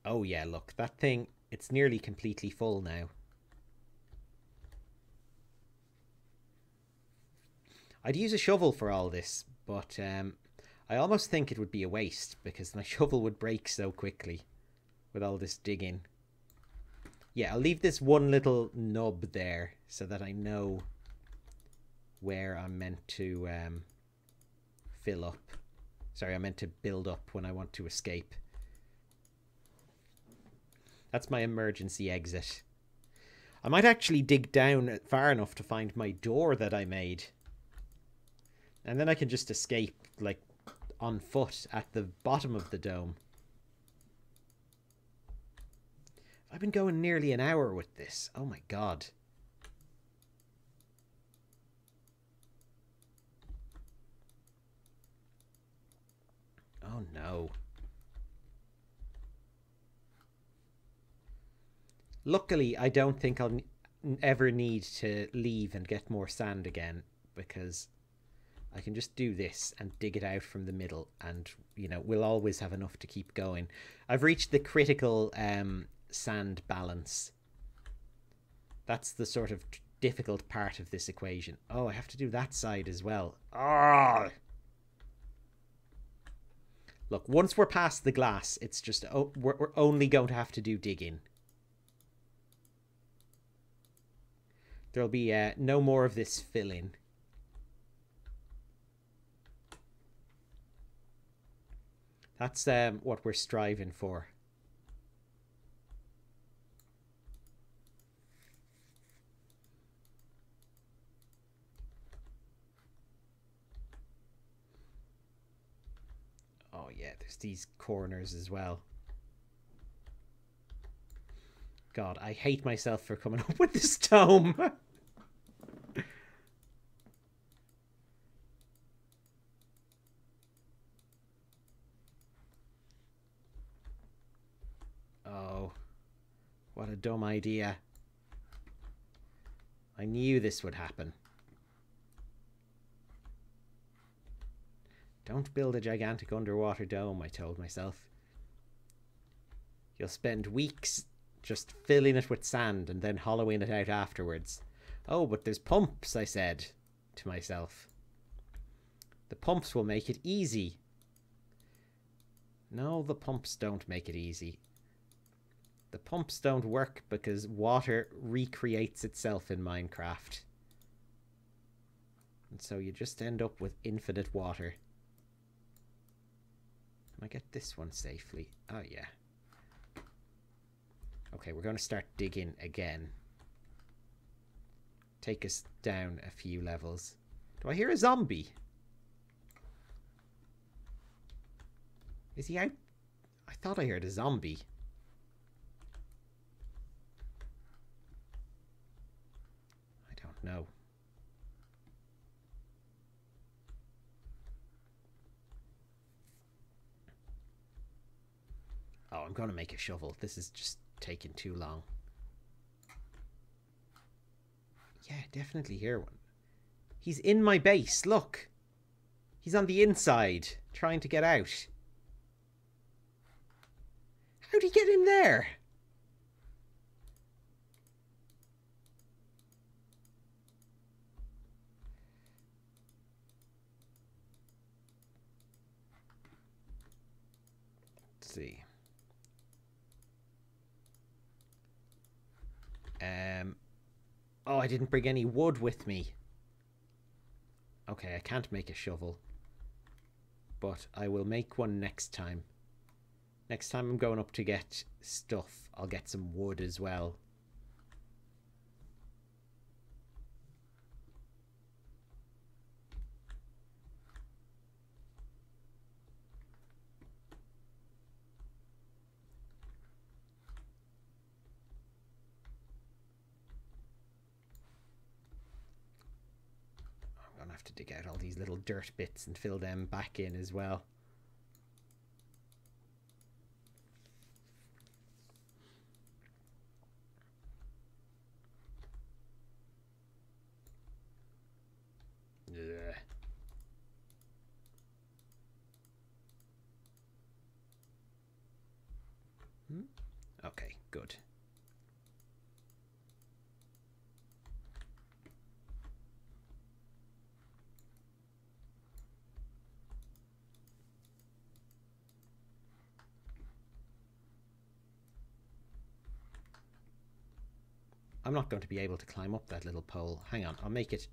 Oh yeah, look, that thing, it's nearly completely full now. I'd use a shovel for all this, but I almost think it would be a waste, because my shovel would break so quickly with all this digging. Yeah, I'll leave this one little nub there so that I know where I'm meant to fill up. Sorry, I meant to build up when I want to escape. That's my emergency exit. I might actually dig down far enough to find my door that I made. And then I can just escape, like, on foot at the bottom of the dome. I've been going nearly an hour with this. Oh my god. Oh no. Luckily, I don't think I'll ever need to leave and get more sand again, because I can just do this and dig it out from the middle, and, you know, we'll always have enough to keep going. I've reached the critical sand balance. That's the sort of difficult part of this equation. Oh, I have to do that side as well. Ah! Look, once we're past the glass, it's just... Oh, we're only going to have to do digging. There'll be no more of this filling. That's what we're striving for. Oh yeah, there's these corners as well. God, I hate myself for coming up with this tome. Oh, what a dumb idea. I knew this would happen. Don't build a gigantic underwater dome, I told myself. You'll spend weeks just filling it with sand and then hollowing it out afterwards. Oh, but there's pumps, I said to myself. The pumps will make it easy. No, the pumps don't make it easy. The pumps don't work because water recreates itself in Minecraft. And so you just end up with infinite water. Can I get this one safely? Oh, yeah. Okay, we're going to start digging again. Take us down a few levels. Do I hear a zombie? Is he out? I thought I heard a zombie. I don't know. Oh, I'm going to make a shovel. This is just taking too long. Yeah, definitely hear one. He's in my base, look. He's on the inside, trying to get out. How'd he get in there? Let's see. Oh, I didn't bring any wood with me. Okay, I can't make a shovel. But I will make one next time. Next time I'm going up to get stuff, I'll get some wood as well. I'm going to have to dig out all these little dirt bits and fill them back in as well. Ugh. Okay, good. I'm not going to be able to climb up that little pole. Hang on, I'll make it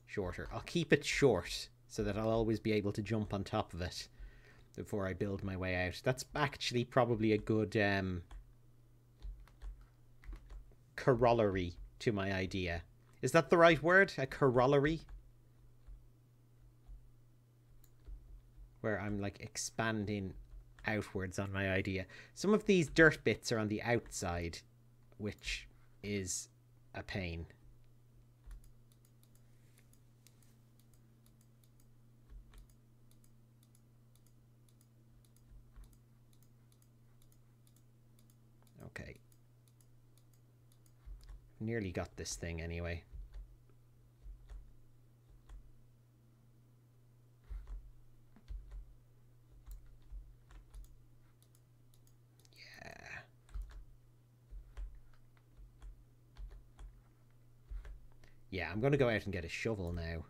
shorter. I'll keep it short so that I'll always be able to jump on top of it before I build my way out. That's actually probably a good corollary to my idea. Is that the right word? A corollary? Where I'm like expanding outwards on my idea. Some of these dirt bits are on the outside, which is a pain. Okay. Nearly got this thing anyway. Yeah, I'm going to go out and get a shovel now,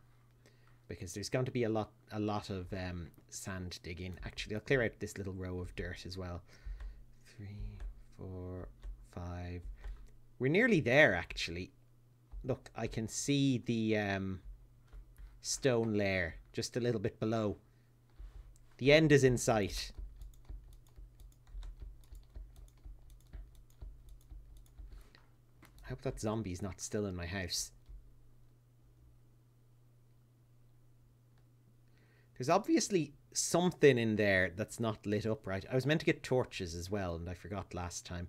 because there's going to be a lot of sand digging. Actually, I'll clear out this little row of dirt as well. 3, 4, 5. We're nearly there, actually. Look, I can see the stone layer just a little bit below. The end is in sight. I hope that zombie's not still in my house. There's obviously something in there that's not lit up right. I was meant to get torches as well, and I forgot last time.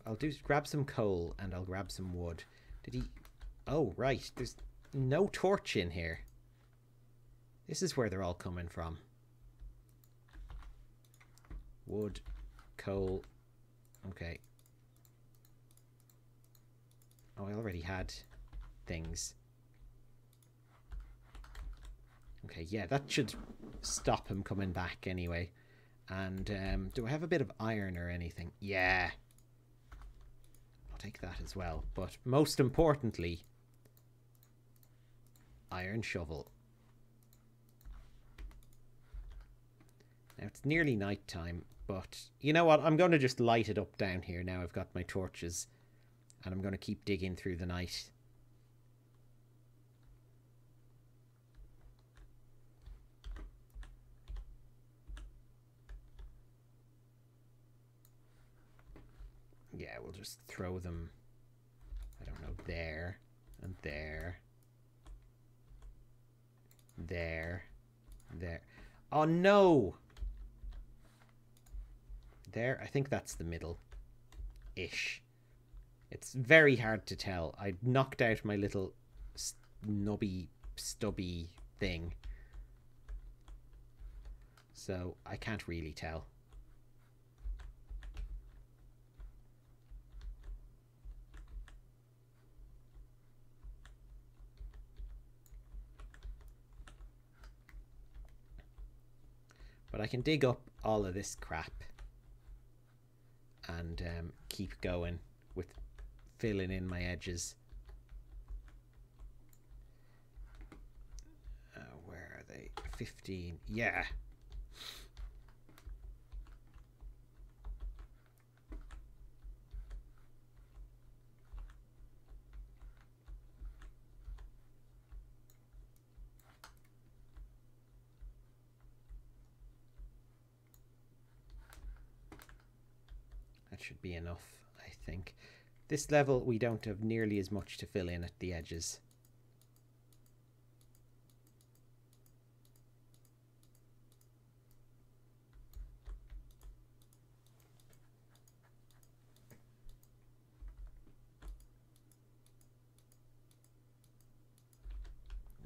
I'll grab some coal, and I'll grab some wood. Did he... Oh, right. There's no torch in here. This is where they're all coming from. Wood, coal. Okay. Oh, I already had things. Okay, yeah, that should stop him coming back anyway. And do I have a bit of iron or anything? Yeah. I'll take that as well. But most importantly, iron shovel. Now, it's nearly night time, but you know what? I'm going to just light it up down here now I've got my torches. And I'm going to keep digging through the night. Yeah, we'll just throw them, I don't know, there and there. There. There. Oh, no! There, I think that's the middle-ish. It's very hard to tell. I knocked out my little snubby, stubby thing. So I can't really tell. But I can dig up all of this crap and keep going with filling in my edges. Where are they? 15. Yeah. That should be enough, I think. This level, we don't have nearly as much to fill in at the edges.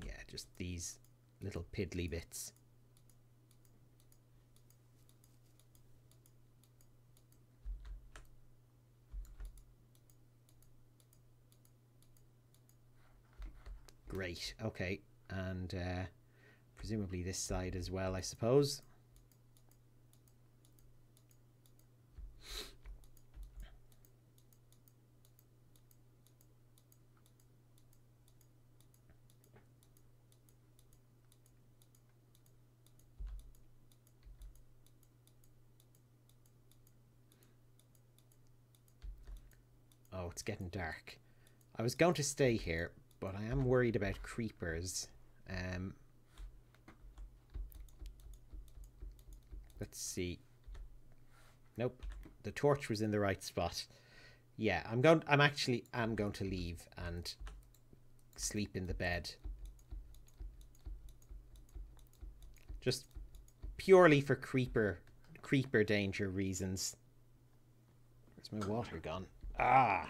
Yeah, just these little piddly bits. Great, okay, and presumably this side as well, I suppose. Oh, it's getting dark. I was going to stay here, but I am worried about creepers. Let's see. Nope, the torch was in the right spot. Yeah, I'm going to leave and sleep in the bed. Just purely for creeper danger reasons. Where's my water gone? Ah.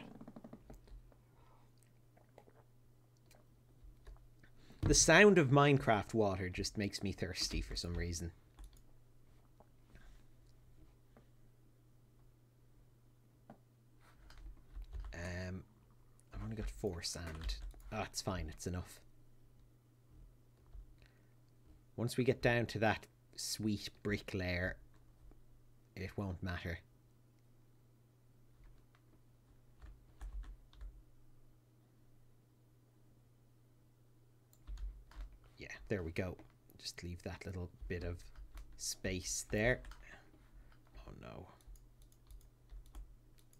The sound of Minecraft water just makes me thirsty for some reason. I've only got 4 sand. Oh, it's fine. It's enough. Once we get down to that sweet brick layer, it won't matter. Yeah, there we go. Just leave that little bit of space there. Oh no.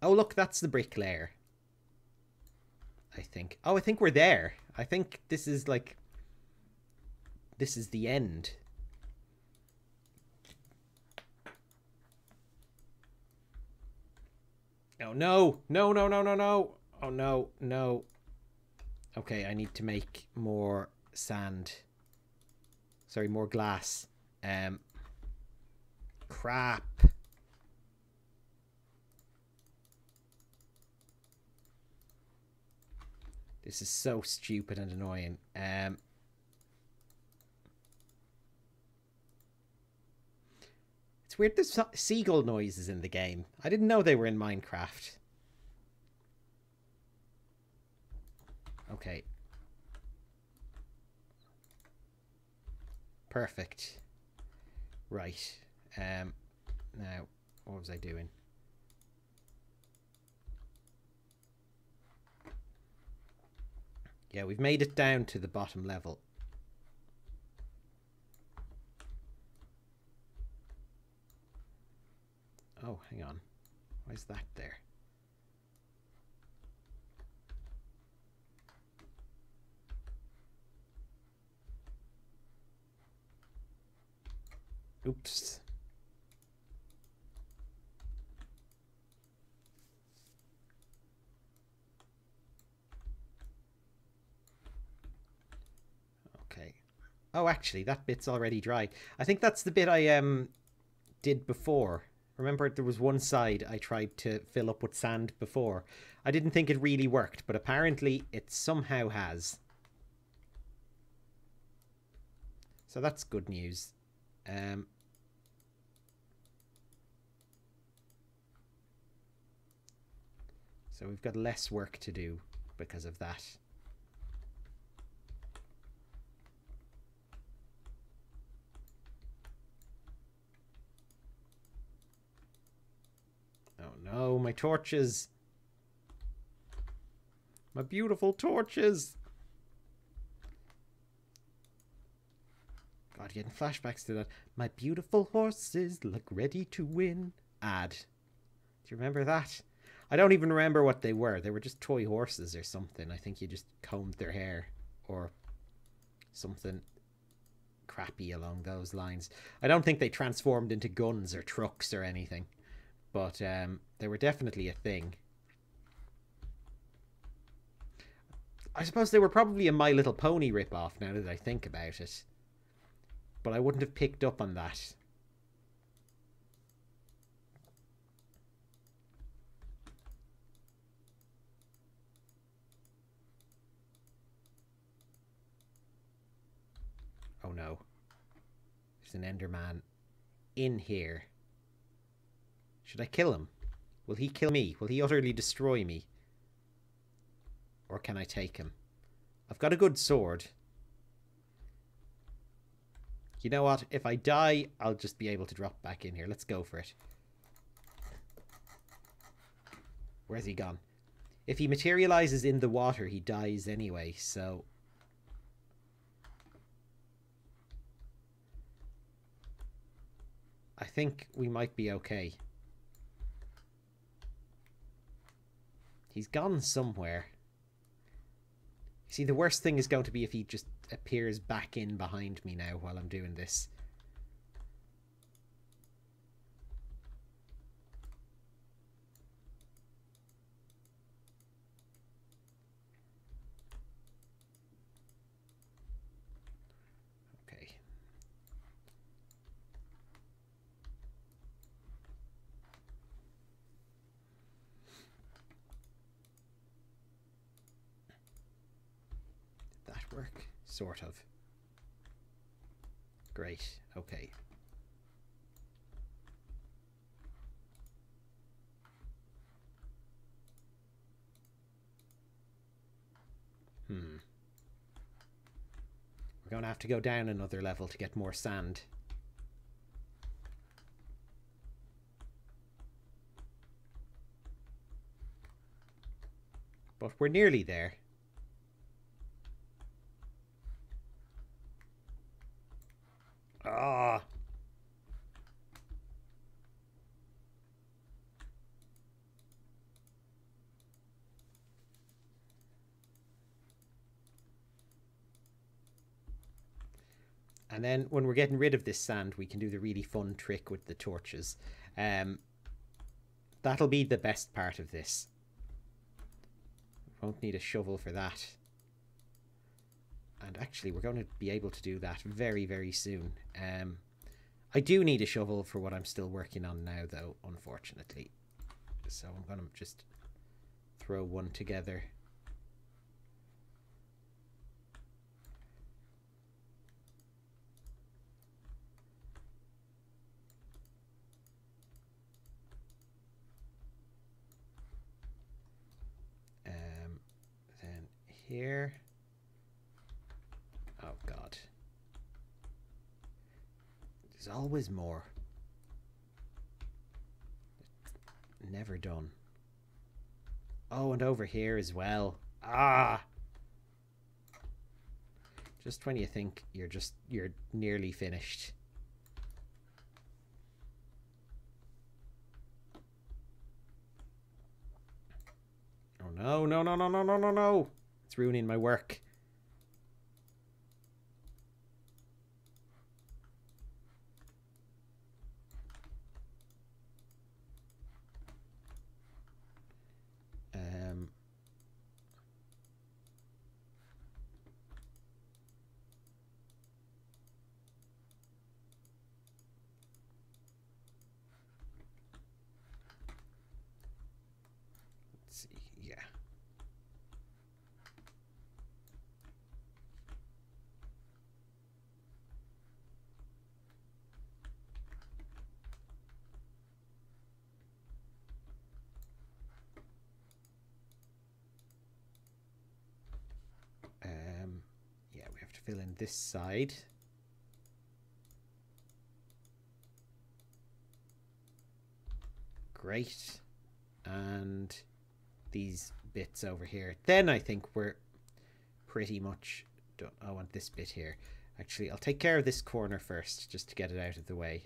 Oh look, that's the brick layer. I think. Oh, I think we're there. I think this is like... This is the end. Oh, no. No, no, no, no, no. Oh, no, no. Okay, I need to make more sand. Sorry, more glass. Crap. This is so stupid and annoying. It's weird there's seagull noises in the game. I didn't know they were in Minecraft. Okay. Perfect. Right. Now, what was I doing? Yeah, we've made it down to the bottom level. Oh, hang on. Why is that there? Oops. Okay. Oh, actually, that bit's already dry. I think that's the bit I did before. Remember, there was one side I tried to fill up with sand before. I didn't think it really worked, but apparently it somehow has. So that's good news. So we've got less work to do because of that. Oh no, my torches. My beautiful torches. God, getting flashbacks to that. My beautiful horses look ready to win. Ad. Do you remember that? I don't even remember what they were. They were just toy horses or something. I think you just combed their hair or something crappy along those lines. I don't think they transformed into guns or trucks or anything. But they were definitely a thing. I suppose they were probably a My Little Pony ripoff now that I think about it. But I wouldn't have picked up on that. Oh no. There's an Enderman in here. Should I kill him? Will he kill me? Will he utterly destroy me? Or can I take him? I've got a good sword. You know what? If I die, I'll just be able to drop back in here. Let's go for it. Where's he gone? If he materializes in the water, he dies anyway, so... I think we might be okay. He's gone somewhere. See, the worst thing is going to be if he just appears back in behind me now while I'm doing this. Okay. Did that work? Sort of. Great. Okay. We're going to have to go down another level to get more sand. But we're nearly there. Ah. And then when we're getting rid of this sand, we can do the really fun trick with the torches. That'll be the best part of this. Won't need a shovel for that. And actually, we're going to be able to do that very, very soon. I do need a shovel for what I'm still working on now, though, unfortunately. So I'm going to just throw one together. Then here. Oh, God. There's always more. Never done. Oh, and over here as well. Ah! Just when you think you're nearly finished. Oh, no, no, no, no, no, no, no, no. It's ruining my work. Let's see, yeah. Yeah, we have to fill in this side. Great. And these bits over here. Then I think we're pretty much done. I want this bit here. Actually, I'll take care of this corner first, just to get it out of the way.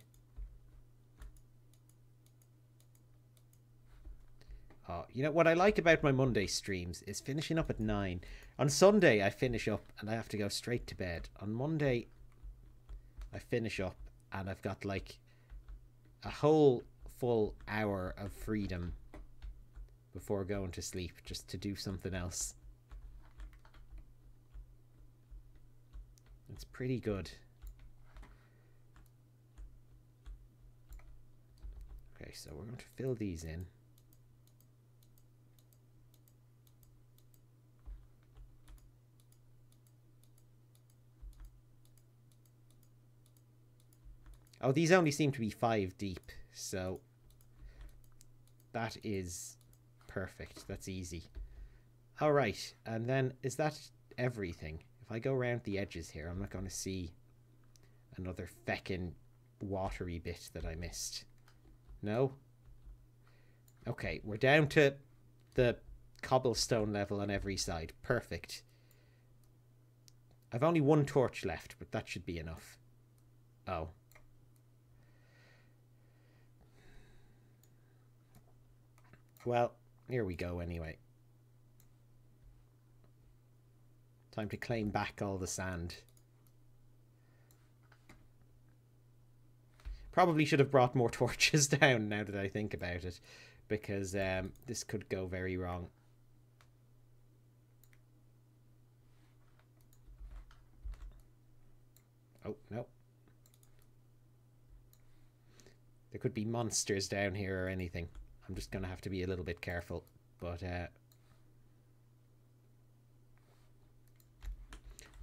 Oh, you know, what I like about my Monday streams is finishing up at 9. On Sunday, I finish up and I have to go straight to bed. On Monday, I finish up and I've got like a whole full hour of freedom before going to sleep, just to do something else. It's pretty good. Okay, so we're going to fill these in. Oh, these only seem to be 5 deep, so that is perfect. That's easy. All right, and then is that everything? If I go around the edges here, I'm not going to see another feckin' watery bit that I missed. No? Okay, we're down to the cobblestone level on every side. Perfect. I've only one torch left, but that should be enough. Oh. Well, here we go anyway. Time to claim back all the sand. Probably should have brought more torches down now that I think about it, because this could go very wrong. Oh, no. There could be monsters down here or anything. I'm just going to have to be a little bit careful. But,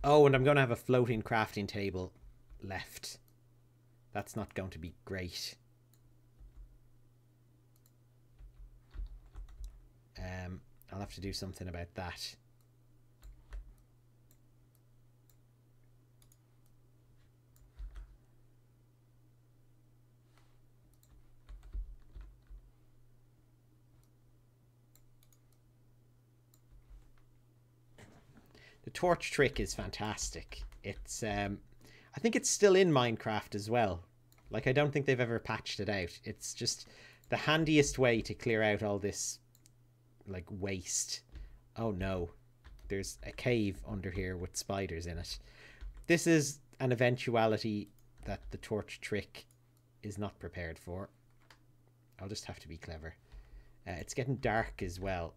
oh, and I'm going to have a floating crafting table left. That's not going to be great. I'll have to do something about that. The torch trick is fantastic. It's I think it's still in Minecraft as well. Like, I don't think they've ever patched it out. It's just the handiest way to clear out all this like waste. Oh no, there's a cave under here with spiders in it. This is an eventuality that the torch trick is not prepared for. I'll just have to be clever. It's getting dark as well,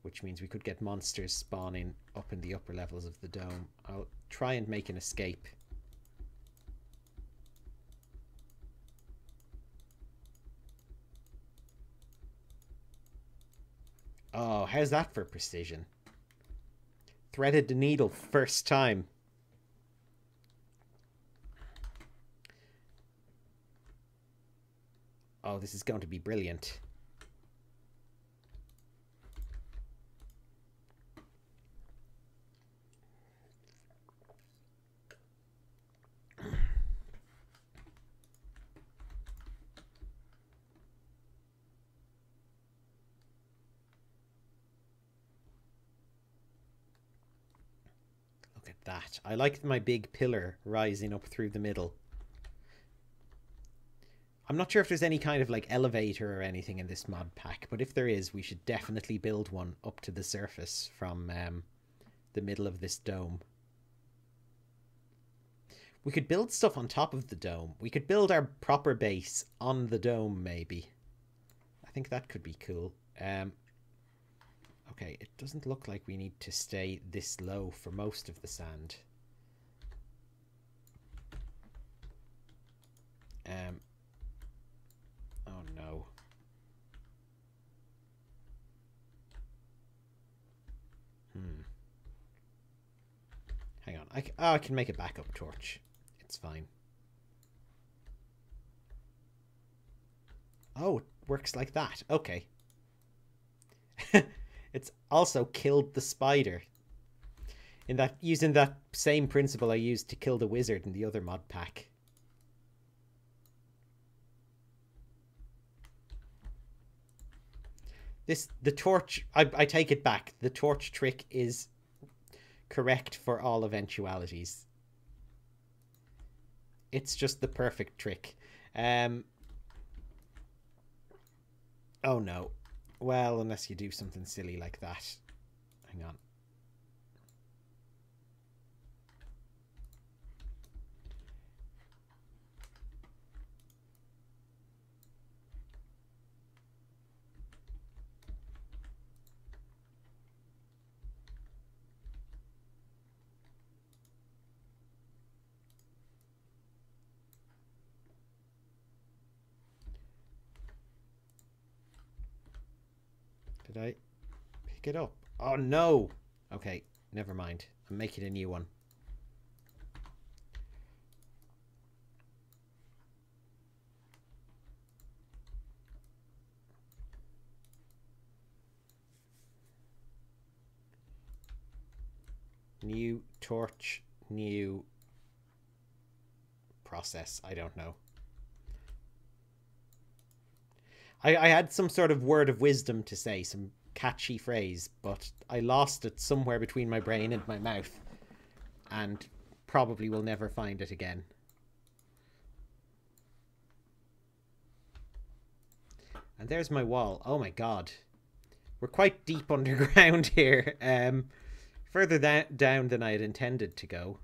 which means we could get monsters spawning up in the upper levels of the dome. I'll try and make an escape. Oh, how's that for precision? Threaded the needle first time. Oh, this is going to be brilliant. Look at that. I like my big pillar rising up through the middle. I'm not sure if there's any kind of like elevator or anything in this mod pack, but if there is, we should definitely build one up to the surface from the middle of this dome. We could build stuff on top of the dome. We could build our proper base on the dome, maybe. I think that could be cool. Okay, it doesn't look like we need to stay this low for most of the sand. Oh no. Hang on. I can make a backup torch. It's fine. Oh, it works like that. Okay. It's also killed the spider. Using that same principle I used to kill the wizard in the other mod pack. The torch, I take it back. The torch trick is correct for all eventualities. It's just the perfect trick. Oh no. Well, unless you do something silly like that. Hang on. Did I pick it up? Oh no! Okay, never mind. I'm making a new one. New torch, new process. I don't know. I had some sort of word of wisdom to say, some catchy phrase, but I lost it somewhere between my brain and my mouth, and probably will never find it again. And there's my wall. Oh my god. We're quite deep underground here. Further down than I had intended to go.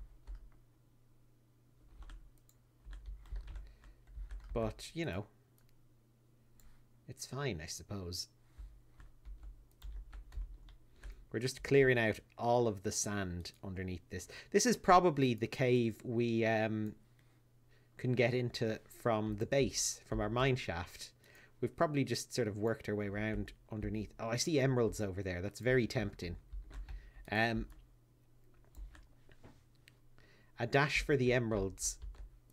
But, you know, it's fine, I suppose. We're just clearing out all of the sand underneath this. This is probably the cave we can get into from the base, from our mine shaft. We've probably just sort of worked our way around underneath. Oh, I see emeralds over there. That's very tempting. A dash for the emeralds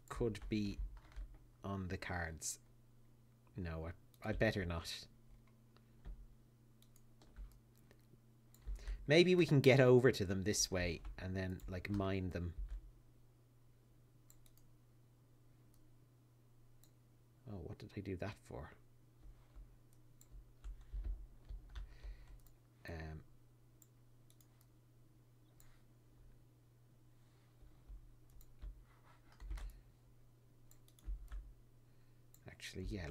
could be on the cards. No, I better not. Maybe we can get over to them this way and then, like, mine them. Oh, what did I do that for? Actually, yeah,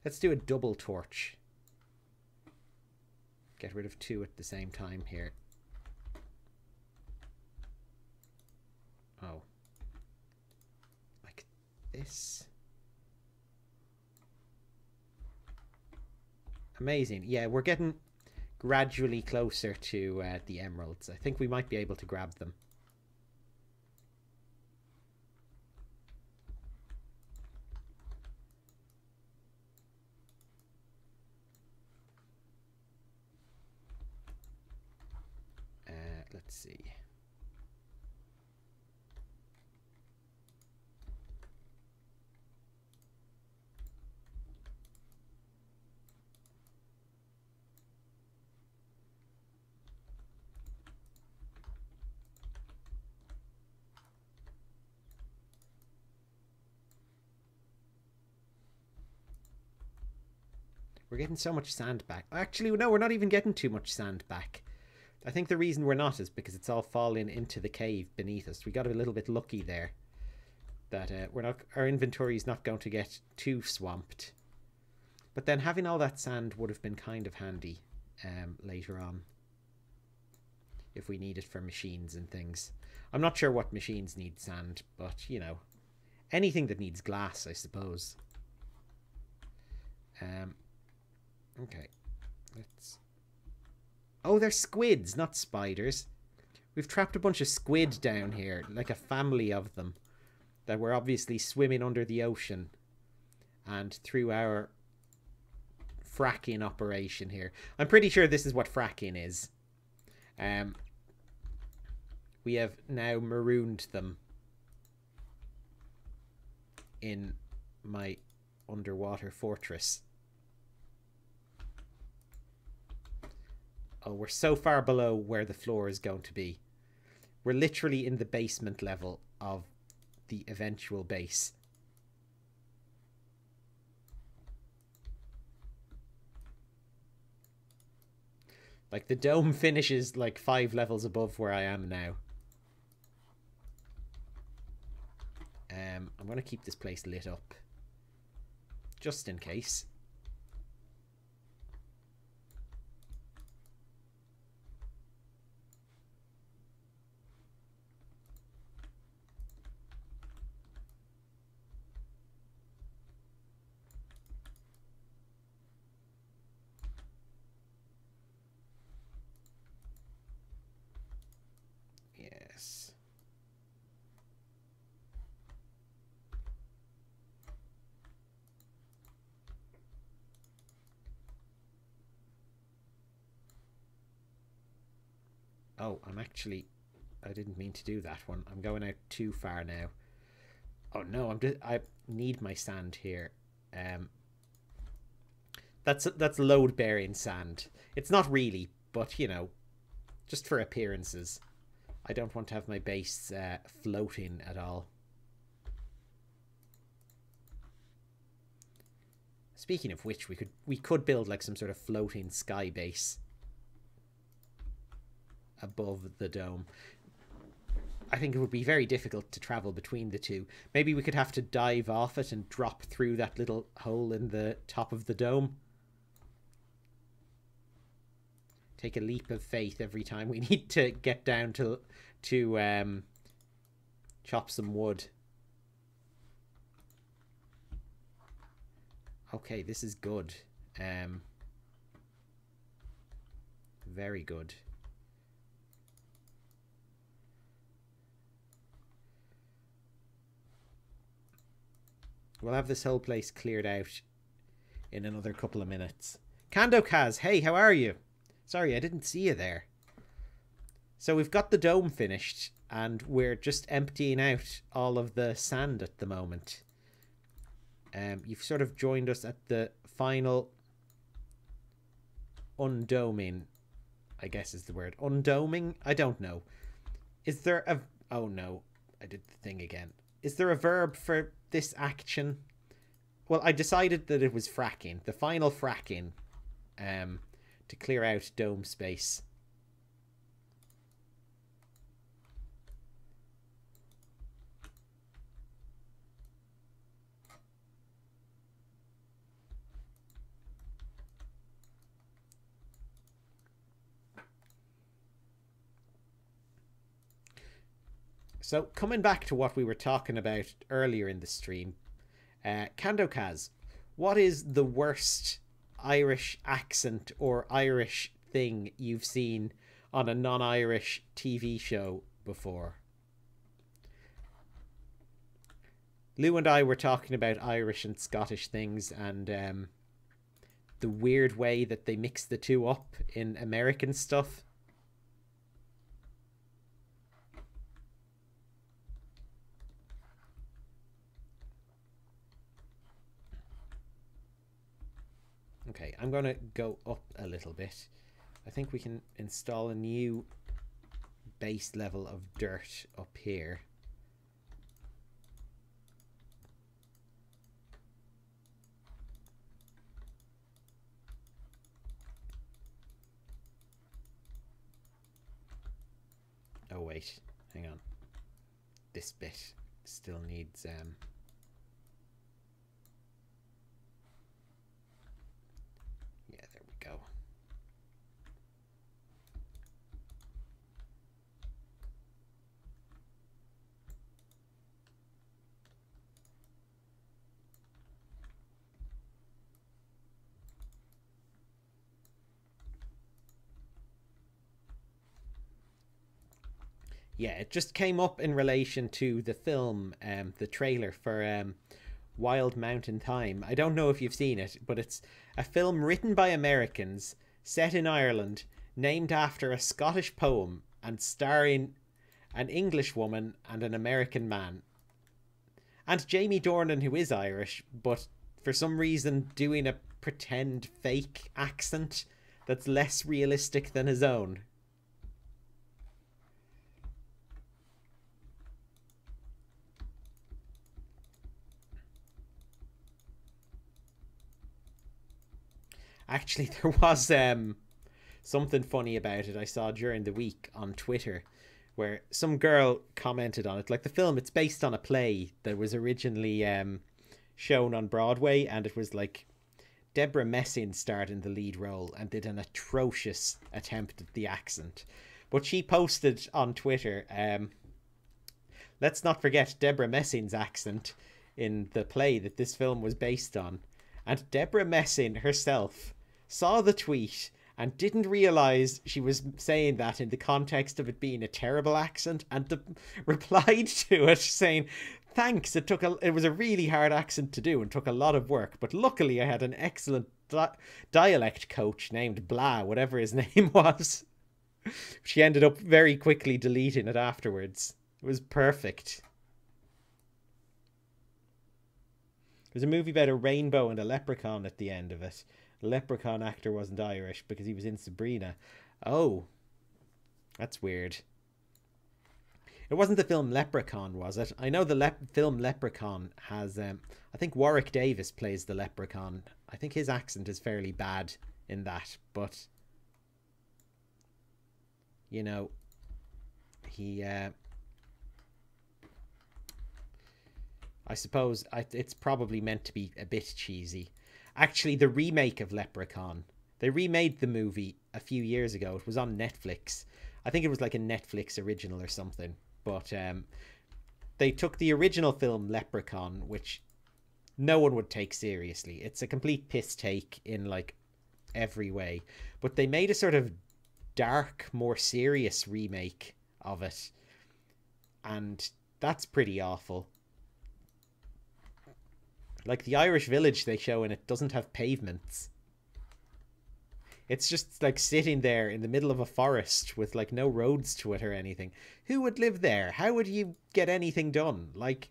let's do a double torch. Get rid of two at the same time here. Oh. Like this. Amazing. Yeah, we're getting gradually closer to the emeralds. I think we might be able to grab them. Let's see. We're getting so much sand back. Actually, no, we're not even getting too much sand back. I think the reason we're not is because it's all falling into the cave beneath us. We got a little bit lucky there that our inventory is not going to get too swamped. But then having all that sand would have been kind of handy later on if we need it for machines and things. I'm not sure what machines need sand, but you know, anything that needs glass, I suppose. Okay, let's... Oh, they're squids, not spiders. We've trapped a bunch of squid down here, like a family of them, that were obviously swimming under the ocean. And through our fracking operation here. I'm pretty sure this is what fracking is. We have now marooned them in my underwater fortress. Oh, we're so far below where the floor is going to be. We're literally in the basement level of the eventual base. Like, the dome finishes like 5 levels above where I am now. I'm going to keep this place lit up. Just in case. Yes. Oh, I didn't mean to do that one. I'm going out too far now. Oh no, I need my sand here. That's load bearing sand. It's not really, but you know, just for appearances. I don't want to have my base floating at all. Speaking of which, we could build like some sort of floating sky base above the dome. I think it would be very difficult to travel between the two. Maybe we could have to dive off it and drop through that little hole in the top of the dome. Take a leap of faith every time we need to get down to chop some wood. Okay, this is good. Very good. We'll have this whole place cleared out in another couple of minutes. Kandokaz, hey, how are you? Sorry, I didn't see you there. So we've got the dome finished, and we're just emptying out all of the sand at the moment. You've sort of joined us at the final undoming, I guess is the word. Undoming? I don't know. Is there a... Oh no, I did the thing again. Is there a verb for this action? Well, I decided that it was fracking. The final fracking to clear out dome space. So, coming back to what we were talking about earlier in the stream, Kandokaz, what is the worst Irish accent or Irish thing you've seen on a non-Irish TV show before? Lou and I were talking about Irish and Scottish things, and the weird way that they mix the two up in American stuff. Okay, I'm going to go up a little bit. I think we can install a new base level of dirt up here. Oh wait, hang on. This bit still needs yeah, there we go. Yeah, it just came up in relation to the film, the trailer for Wild Mountain Thyme. I don't know if you've seen it, but it's a film written by Americans, set in Ireland, named after a Scottish poem, and starring an English woman and an American man. And Jamie Dornan, who is Irish, but for some reason doing a pretend fake accent that's less realistic than his own. Actually, there was something funny about it I saw during the week on Twitter, where some girl commented on it. Like, the film, it's based on a play that was originally shown on Broadway, and it was like Deborah Messing starred in the lead role and did an atrocious attempt at the accent. But she posted on Twitter, let's not forget Deborah Messing's accent in the play that this film was based on. And Deborah Messing herself saw the tweet and didn't realise she was saying that in the context of it being a terrible accent, and replied to it saying, thanks, it was a really hard accent to do and took a lot of work, but luckily I had an excellent dialect coach named Blah, whatever his name was. She ended up very quickly deleting it afterwards. It was perfect. There's a movie about a rainbow and a leprechaun at the end of it. The leprechaun actor wasn't Irish because he was in Sabrina. Oh, that's weird. It wasn't the film Leprechaun, was it? I know the film Leprechaun has... I think Warwick Davis plays the leprechaun. I think his accent is fairly bad in that, but... You know, he... I suppose it's probably meant to be a bit cheesy. Actually, the remake of Leprechaun, they remade the movie a few years ago. It was on Netflix. I think it was like a Netflix original or something. But they took the original film Leprechaun, which no one would take seriously. It's a complete piss take in like every way. But they made a sort of dark, more serious remake of it. And that's pretty awful. Like, the Irish village they show in it doesn't have pavements. It's just, like, sitting there in the middle of a forest with, like, no roads to it or anything. Who would live there? How would you get anything done? Like,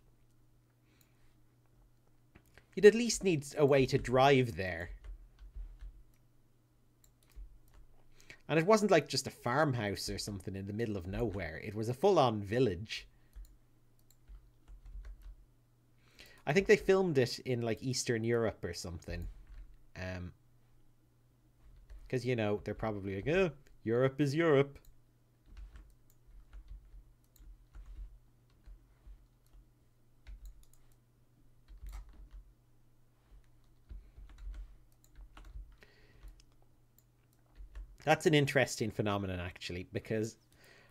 you'd at least need a way to drive there. And it wasn't, like, just a farmhouse or something in the middle of nowhere. It was a full-on village. I think they filmed it in, like, Eastern Europe or something. Because, you know, they're probably like, oh, Europe is Europe. That's an interesting phenomenon, actually, because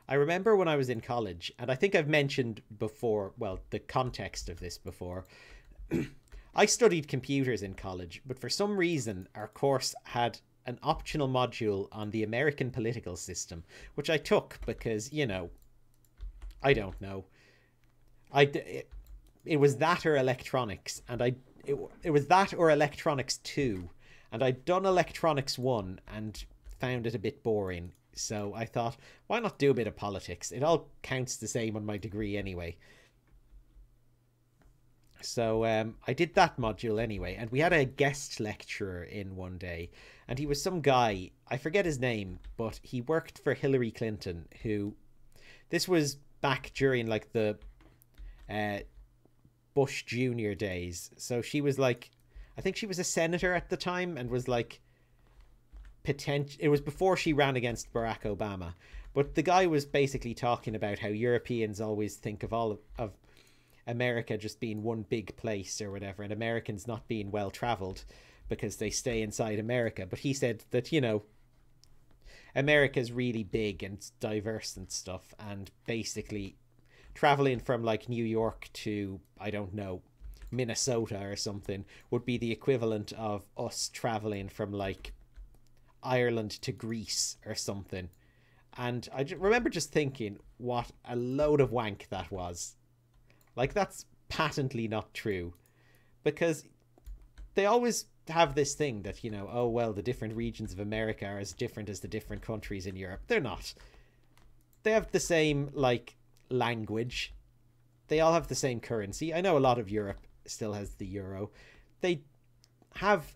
I remember when I was in college, and I think I've mentioned before, well, the context of this before. I studied computers in college, but for some reason our course had an optional module on the American political system, which I took because, you know, I don't know. It was that or electronics, and it was that or electronics 2, and I'd done electronics 1 and found it a bit boring. So I thought, why not do a bit of politics? It all counts the same on my degree anyway. So I did that module anyway, and we had a guest lecturer in one day, and he was some guy, I forget his name, but he worked for Hillary Clinton, who, this was back during like the Bush Jr. days. So she was like, I think she was a senator at the time and was like, it was before she ran against Barack Obama. But the guy was basically talking about how Europeans always think of all of America just being one big place or whatever, and Americans not being well traveled because they stay inside America. But he said that, you know, America's really big and diverse and stuff, and basically traveling from like New York to, I don't know, Minnesota or something would be the equivalent of us traveling from like Ireland to Greece or something. And I remember just thinking what a load of wank that was. Like, that's patently not true, because they always have this thing that, you know, oh, well, the different regions of America are as different as the different countries in Europe. They're not. They have the same, like, language. They all have the same currency. I know a lot of Europe still has the euro. They have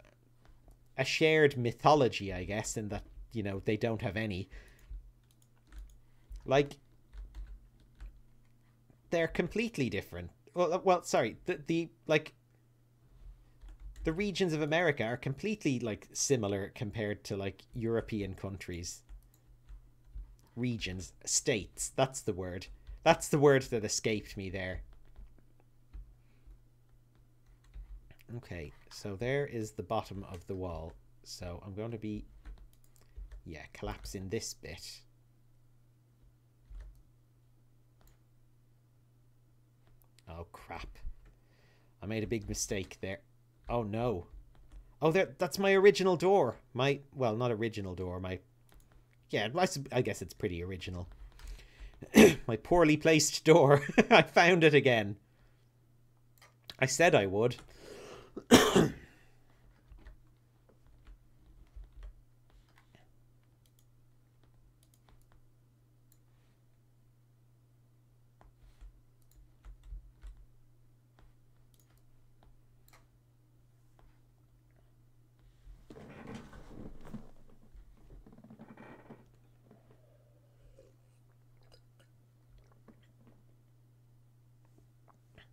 a shared mythology, I guess, in that, you know, they don't have any. Like, they're completely different. Well, sorry, the regions of America are completely like similar compared to like European countries. Regions, states, that's the word. That's the word that escaped me there. Okay, so there is the bottom of the wall. So I'm going to be, yeah, collapsing this bit. Oh, crap. I made a big mistake there. Oh, no. Oh, that's my original door. Well, not original door. Yeah, I guess it's pretty original. My poorly placed door. I found it again. I said I would.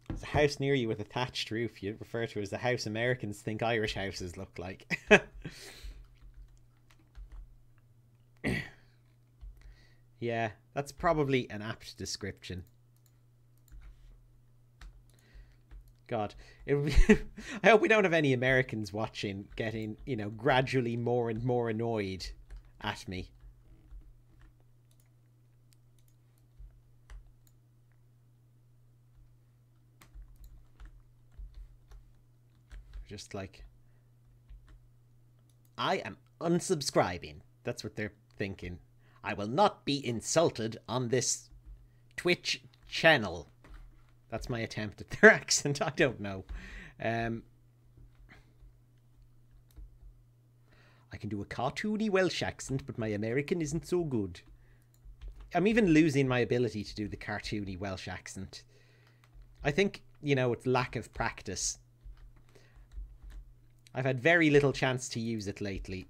There's a house near you with a thatched roof. You refer to as the house Americans think Irish houses look like. Yeah, that's probably an apt description. God, I hope we don't have any Americans watching getting, you know, gradually more and more annoyed at me. Just like, I am unsubscribing. That's what they're thinking. I will not be insulted on this Twitch channel. That's my attempt at their accent. I don't know. I can do a cartoony Welsh accent, but my American isn't so good. I'm even losing my ability to do the cartoony Welsh accent. I think, you know, it's lack of practice. I've had very little chance to use it lately.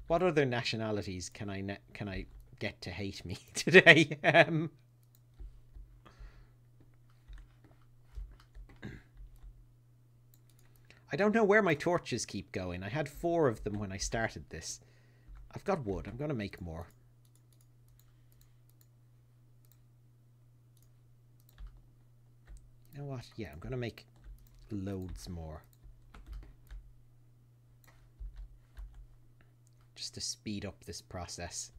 What other nationalities can I get to hate me today? I don't know where my torches keep going. I had 4 of them when I started this. I've got wood. I'm going to make more. You know what? Yeah, I'm going to make loads more. Just to speed up this process.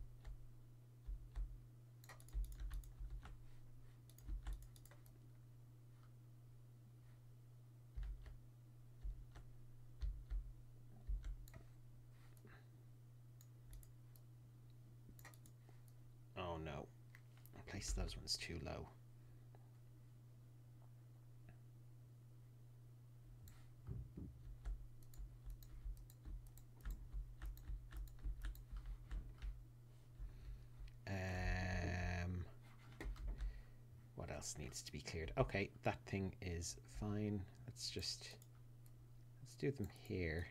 place those ones too low. What else needs to be cleared? Okay, that thing is fine. Let's do them here.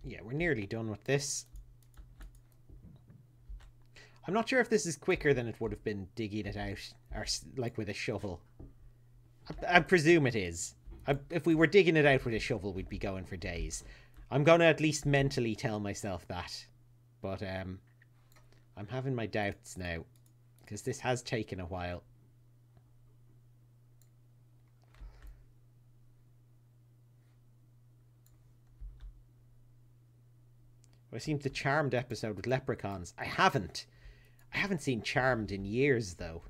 Yeah, we're nearly done with this. I'm not sure if this is quicker than it would have been digging it out, or like with a shovel. I presume it is. If we were digging it out with a shovel, we'd be going for days. I'm going to at least mentally tell myself that. But I'm having my doubts now, because this has taken a while. I've seen the Charmed episode with leprechauns. I haven't seen Charmed in years, though.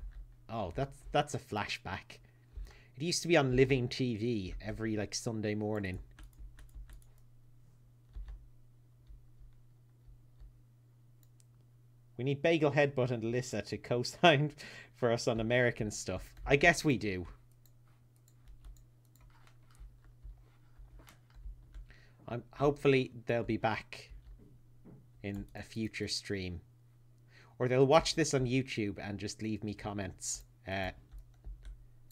Oh, that's a flashback. It used to be on Living TV every, like, Sunday morning. We need Bagel Headbutt and Alyssa to co-sign for us on American stuff. I guess we do. Hopefully they'll be back in a future stream, or they'll watch this on YouTube and just leave me comments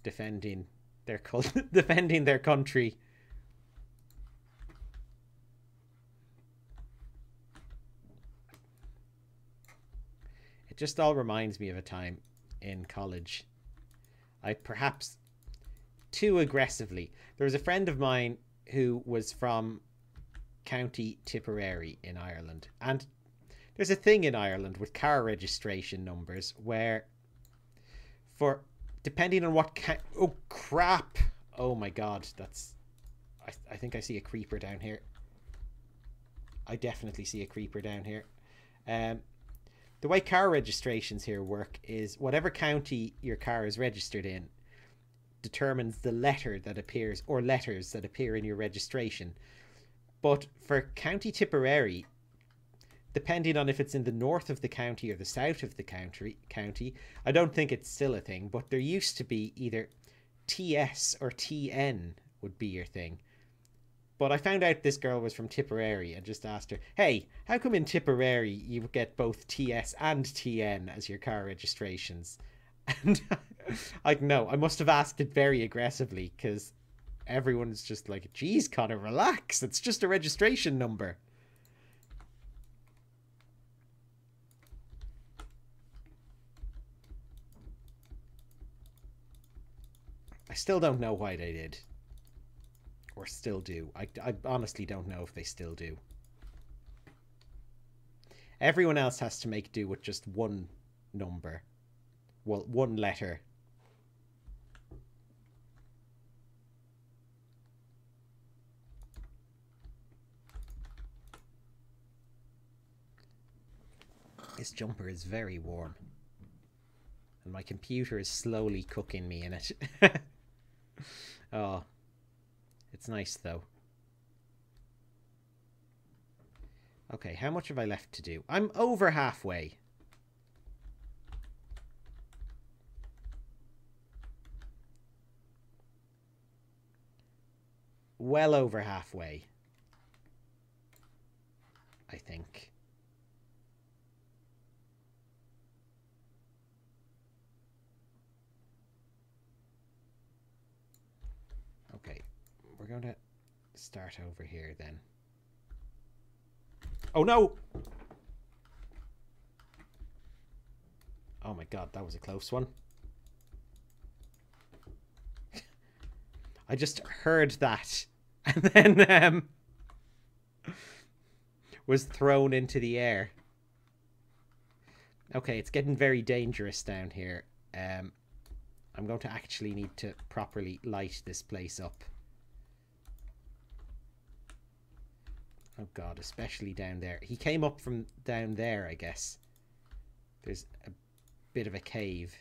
defending their defending their country. It just all reminds me of a time in college. I perhaps too aggressively. There was a friend of mine who was from County Tipperary in Ireland, and there's a thing in Ireland with car registration numbers where, for depending on what oh crap, oh my god, that's I think I see a creeper down here. I definitely see a creeper down here. The way car registrations here work is whatever county your car is registered in determines the letter that appears, or letters that appear in your registration. But for County Tipperary, depending on if it's in the north of the county or the south of the county, I don't think it's still a thing, but there used to be either TS or TN would be your thing. But I found out this girl was from Tipperary and just asked her, hey, how come in Tipperary you get both TS and TN as your car registrations? And I know, I must have asked it very aggressively, because everyone's just like, geez, Connor, relax. It's just a registration number. I still don't know why they did. Or still do. I honestly don't know if they still do. Everyone else has to make do with just one number. Well, one letter. This jumper is very warm. And my computer is slowly cooking me in it. Oh. It's nice, though. Okay, how much have I left to do? I'm over halfway. Well over halfway, I think. Okay, we're going to start over here then. Oh no! Oh my god, that was a close one. I just heard that and then was thrown into the air. Okay, it's getting very dangerous down here. I'm going to actually need to properly light this place up. Oh god, especially down there. He came up from down there, I guess. There's a bit of a cave.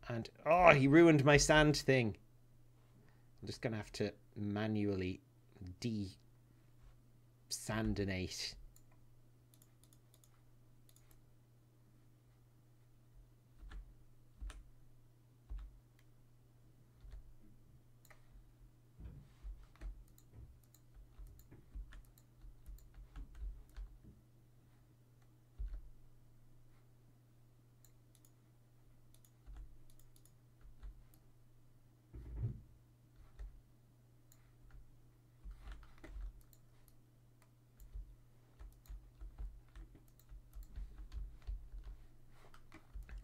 And, oh, he ruined my sand thing. I'm just going to have to manually de-sandinate.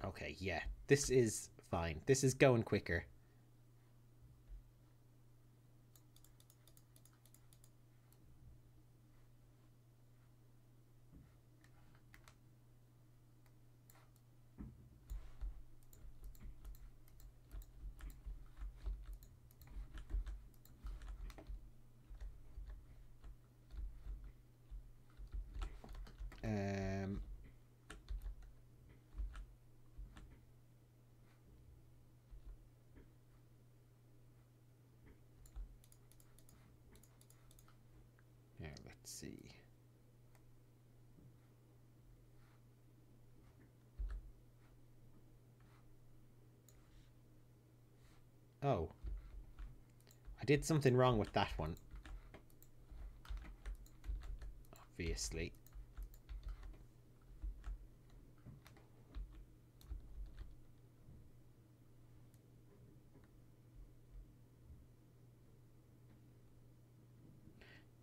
Okay, yeah. This is fine. This is going quicker. Here, let's see. Oh. I did something wrong with that one. Obviously.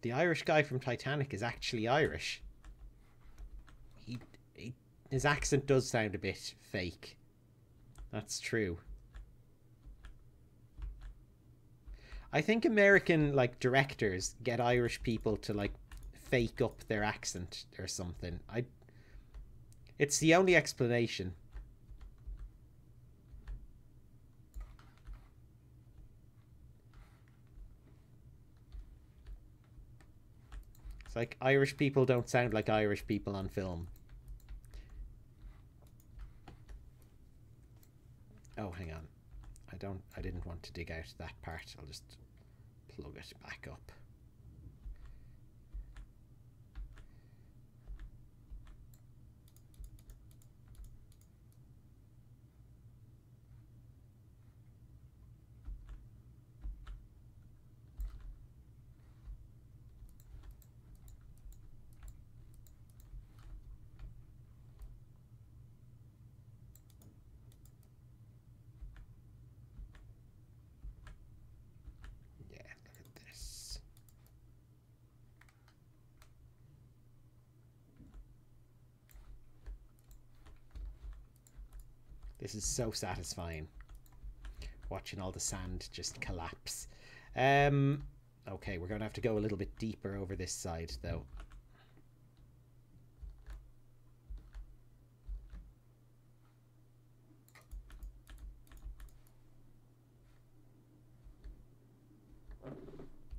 The Irish guy from Titanic is actually Irish. His accent does sound a bit fake. That's true. I think American like directors get Irish people to like fake up their accent or something. It's the only explanation. It's like Irish people don't sound like Irish people on film. Oh, hang on. I didn't want to dig out that part. I'll just plug it back up. This is so satisfying. Watching all the sand just collapse. Okay, we're going to have to go a little bit deeper over this side, though.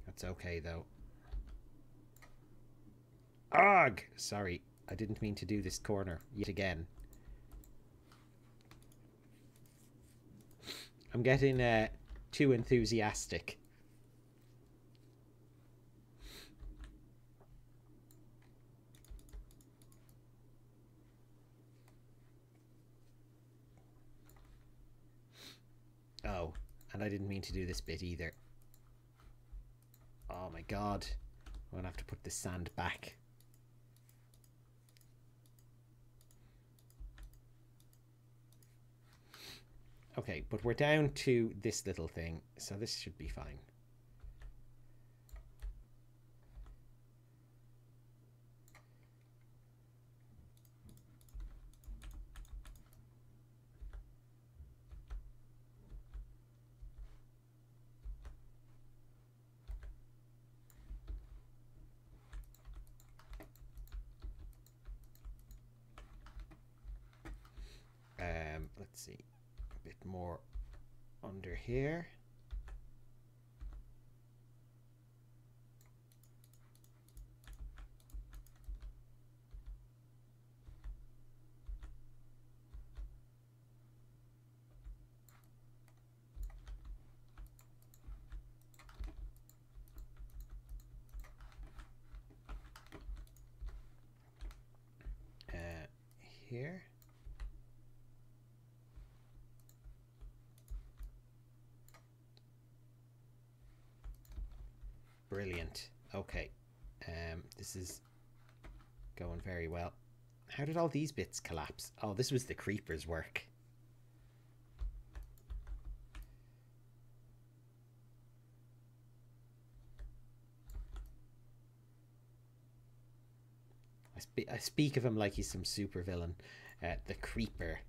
That's okay, though. Ugh! Sorry, I didn't mean to do this corner yet again. I'm getting too enthusiastic. Oh, and I didn't mean to do this bit either. Oh my god. I'm gonna have to put this sand back. Okay, but we're down to this little thing, so this should be fine. Let's see, a bit more under here. here. Brilliant. Okay. This is going very well. How did all these bits collapse? Oh, this was the creeper's work. I speak of him like he's some supervillain. The creeper.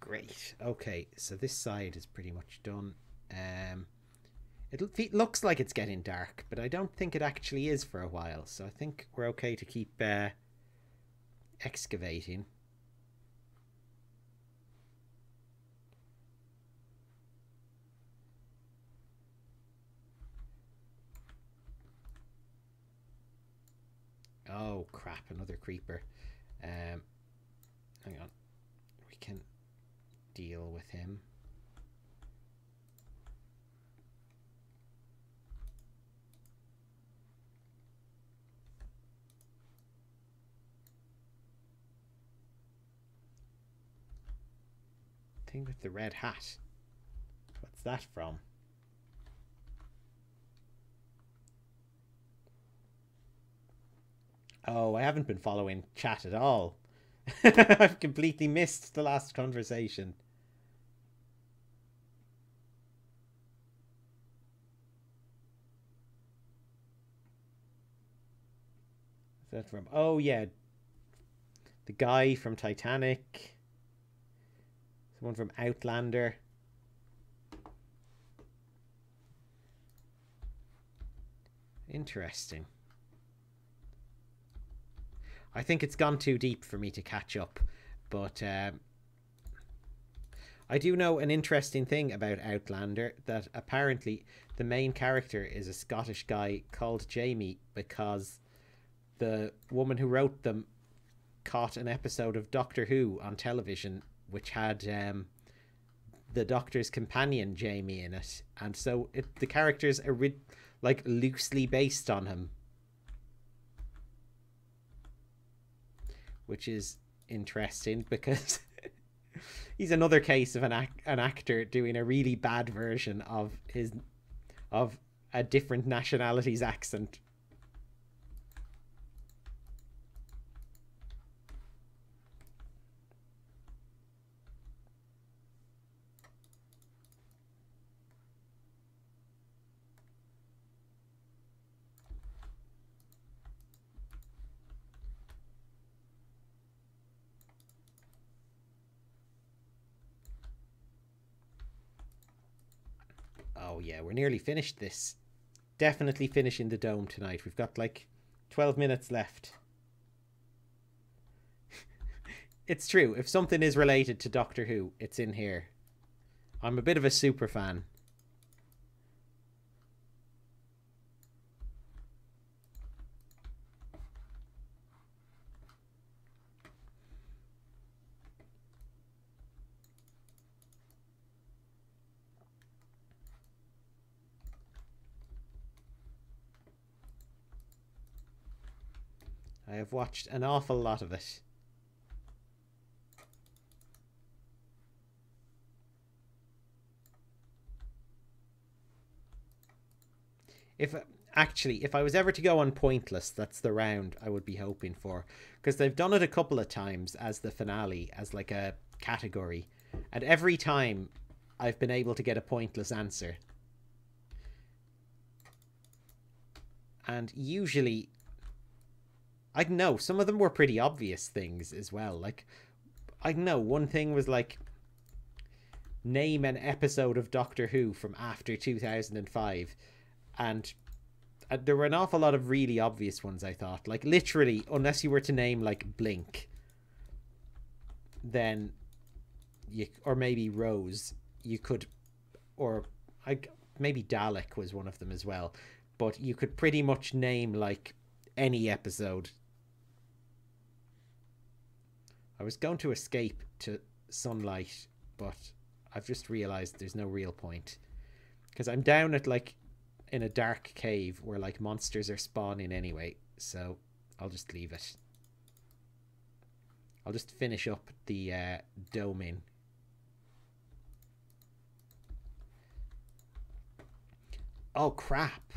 Great. Okay, so this side is pretty much done. It looks like it's getting dark, but I don't think it actually is for a while. So I think we're okay to keep excavating. Oh crap! Another creeper. Hang on. We can deal with him. Thing with the red hat. What's that from? Oh, I haven't been following chat at all. I've completely missed the last conversation. Is that from? Oh yeah, the guy from Titanic. Someone from Outlander. Interesting. I think it's gone too deep for me to catch up, but I do know an interesting thing about Outlander, that apparently the main character is a Scottish guy called Jamie, because the woman who wrote them caught an episode of Doctor Who on television which had the Doctor's companion Jamie in it, and so the characters are like loosely based on him, which is interesting because he's another case of an actor doing a really bad version of a different nationality's accent. Oh yeah, we're nearly finished this. Definitely finishing the dome tonight. We've got like 12 minutes left. It's true. If something is related to Doctor Who, it's in here. I'm a bit of a super fan. I have watched an awful lot of it. If I was ever to go on Pointless, that's the round I would be hoping for, because they've done it a couple of times as the finale, as like a category, and every time I've been able to get a pointless answer. And usually, I know some of them were pretty obvious things as well. Like, I know one thing was like, name an episode of Doctor Who from after 2005, and there were an awful lot of really obvious ones, I thought. Like, literally, unless you were to name, like, Blink, then you, or maybe Rose, you could, or maybe Dalek was one of them as well, but you could pretty much name, like, any episode. I was going to escape to sunlight, but I've just realized there's no real point, because I'm down at, like, in a dark cave where, like, monsters are spawning anyway, so I'll just leave it. I'll just finish up the doming. Oh crap,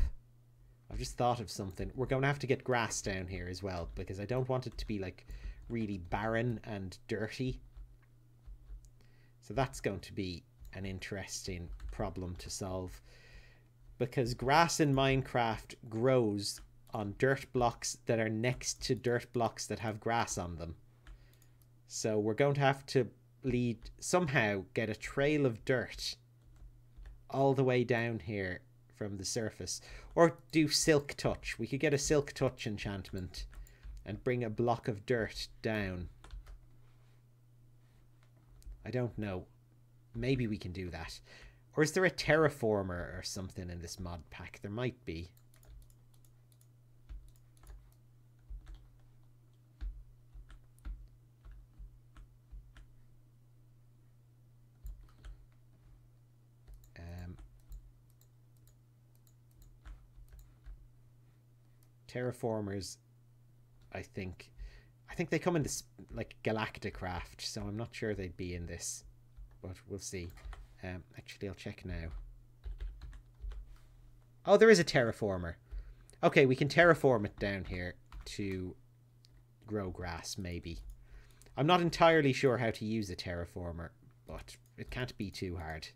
I've just thought of something. We're going to have to get grass down here as well, because I don't want it to be, like, really barren and dirty. So that's going to be an interesting problem to solve, because grass in Minecraft grows on dirt blocks that are next to dirt blocks that have grass on them. So we're going to have to somehow get a trail of dirt all the way down here from the surface, or do silk touch. We could get a silk touch enchantment and bring a block of dirt down. I don't know. Maybe we can do that. Or is there a terraformer or something in this mod pack? There might be. Terraformers, I think they come in this, like, Galacticraft, so I'm not sure they'd be in this, but we'll see. Actually, I'll check now. Oh, there is a terraformer. Okay, we can terraform it down here to grow grass, maybe. I'm not entirely sure how to use a terraformer, but it can't be too hard.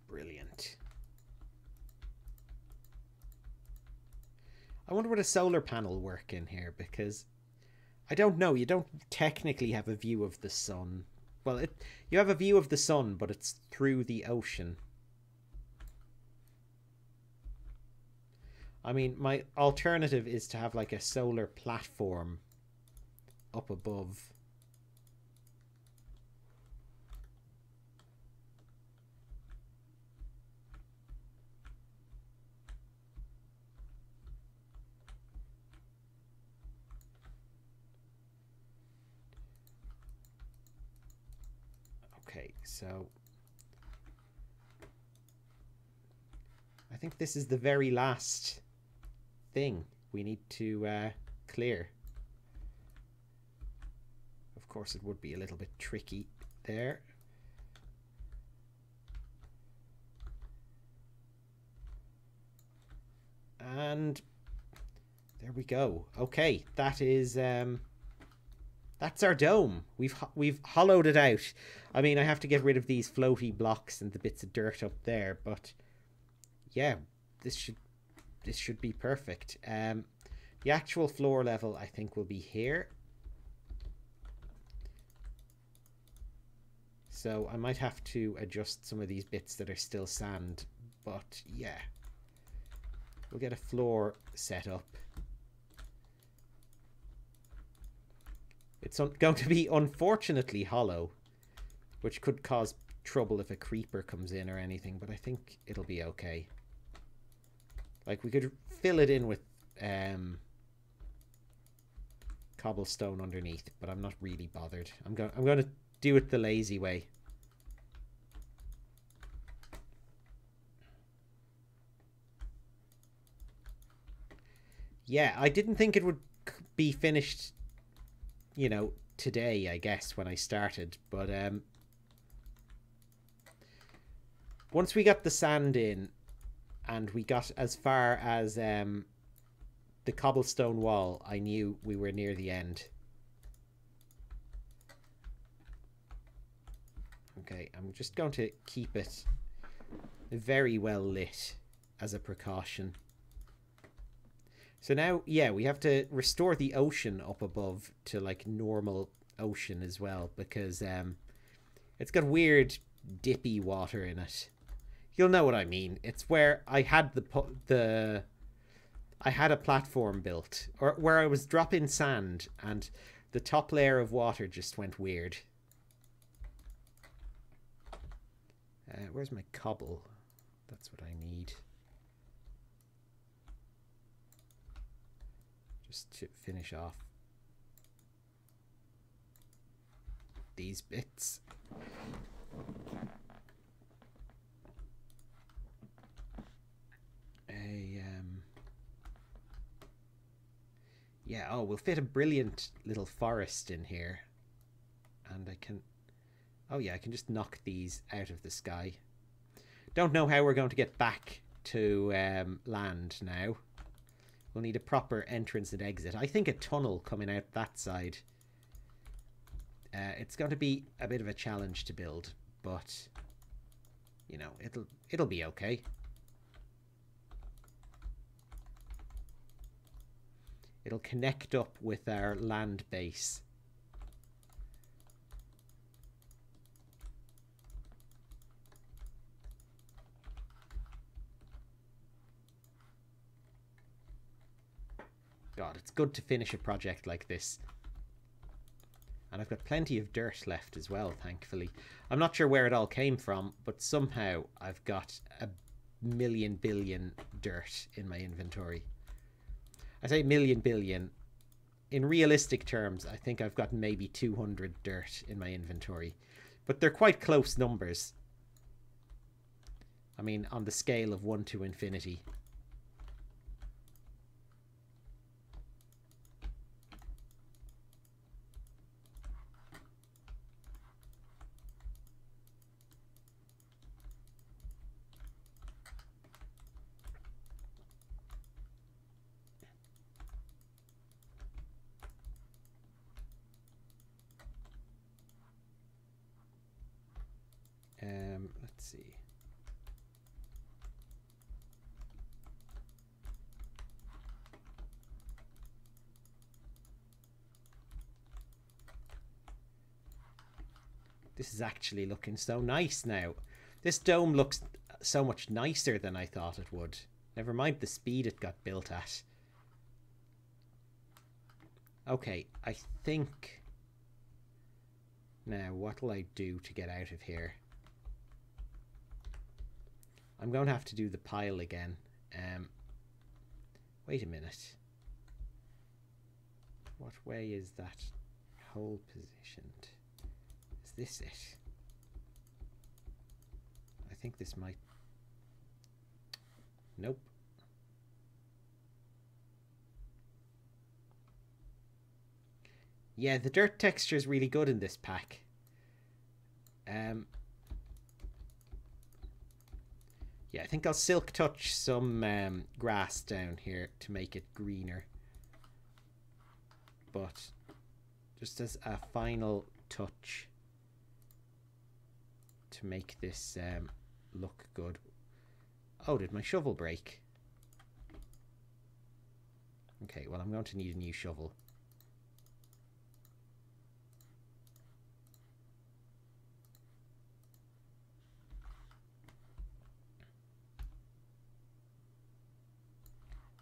Brilliant. I wonder would a solar panel work in here, because I don't know. You don't technically have a view of the sun. Well, you have a view of the sun, but it's through the ocean. I mean, my alternative is to have, like, a solar platform up above. Okay, so I think this is the very last thing we need to clear. Of course, it would be a little bit tricky there. And there we go. Okay, that is that's our dome. We've hollowed it out. I mean, I have to get rid of these floaty blocks and the bits of dirt up there, but yeah, this should be perfect. The actual floor level, I think, will be here. So I might have to adjust some of these bits that are still sand, but yeah, we'll get a floor set up. It's going to be unfortunately hollow, which could cause trouble if a creeper comes in or anything, but I think it'll be okay. Like, we could fill it in with cobblestone underneath, but I'm not really bothered. I'm going to do it the lazy way. Yeah, I didn't think it would be finished, you know, today, I guess, when I started, but once we got the sand in and we got as far as the cobblestone wall, I knew we were near the end. Okay, I'm just going to keep it very well lit, as a precaution. So now, yeah, we have to restore the ocean up above to like normal ocean as well, because it's got weird dippy water in it. You'll know what I mean. It's where I had I had a platform built, or where I was dropping sand, and the top layer of water just went weird. Where's my cobble? That's what I need. Just to finish off these bits. Yeah, oh, we'll fit a brilliant little forest in here. And I can... Oh yeah, I can just knock these out of the sky. Don't know how we're going to get back to land now. We'll need a proper entrance and exit. I think a tunnel coming out that side. It's going to be a bit of a challenge to build, but you know, it'll be okay. It'll connect up with our land base. God, it's good to finish a project like this. And I've got plenty of dirt left as well, thankfully. I'm not sure where it all came from, but somehow I've got a million billion dirt in my inventory. I say million billion. In realistic terms, I think I've got maybe 200 dirt in my inventory. But they're quite close numbers. I mean, on the scale of 1 to infinity. Let's see. This is actually looking so nice now. This dome looks so much nicer than I thought it would. Never mind the speed it got built at. Okay, I think... Now, what'll I do to get out of here? I'm going to have to do the pile again. Wait a minute. What way is that hole positioned? Is this it? I think this might... Nope. Yeah, the dirt texture is really good in this pack. Yeah, I think I'll silk touch some grass down here to make it greener. But just as a final touch to make this look good. Oh, did my shovel break? Okay, well, I'm going to need a new shovel.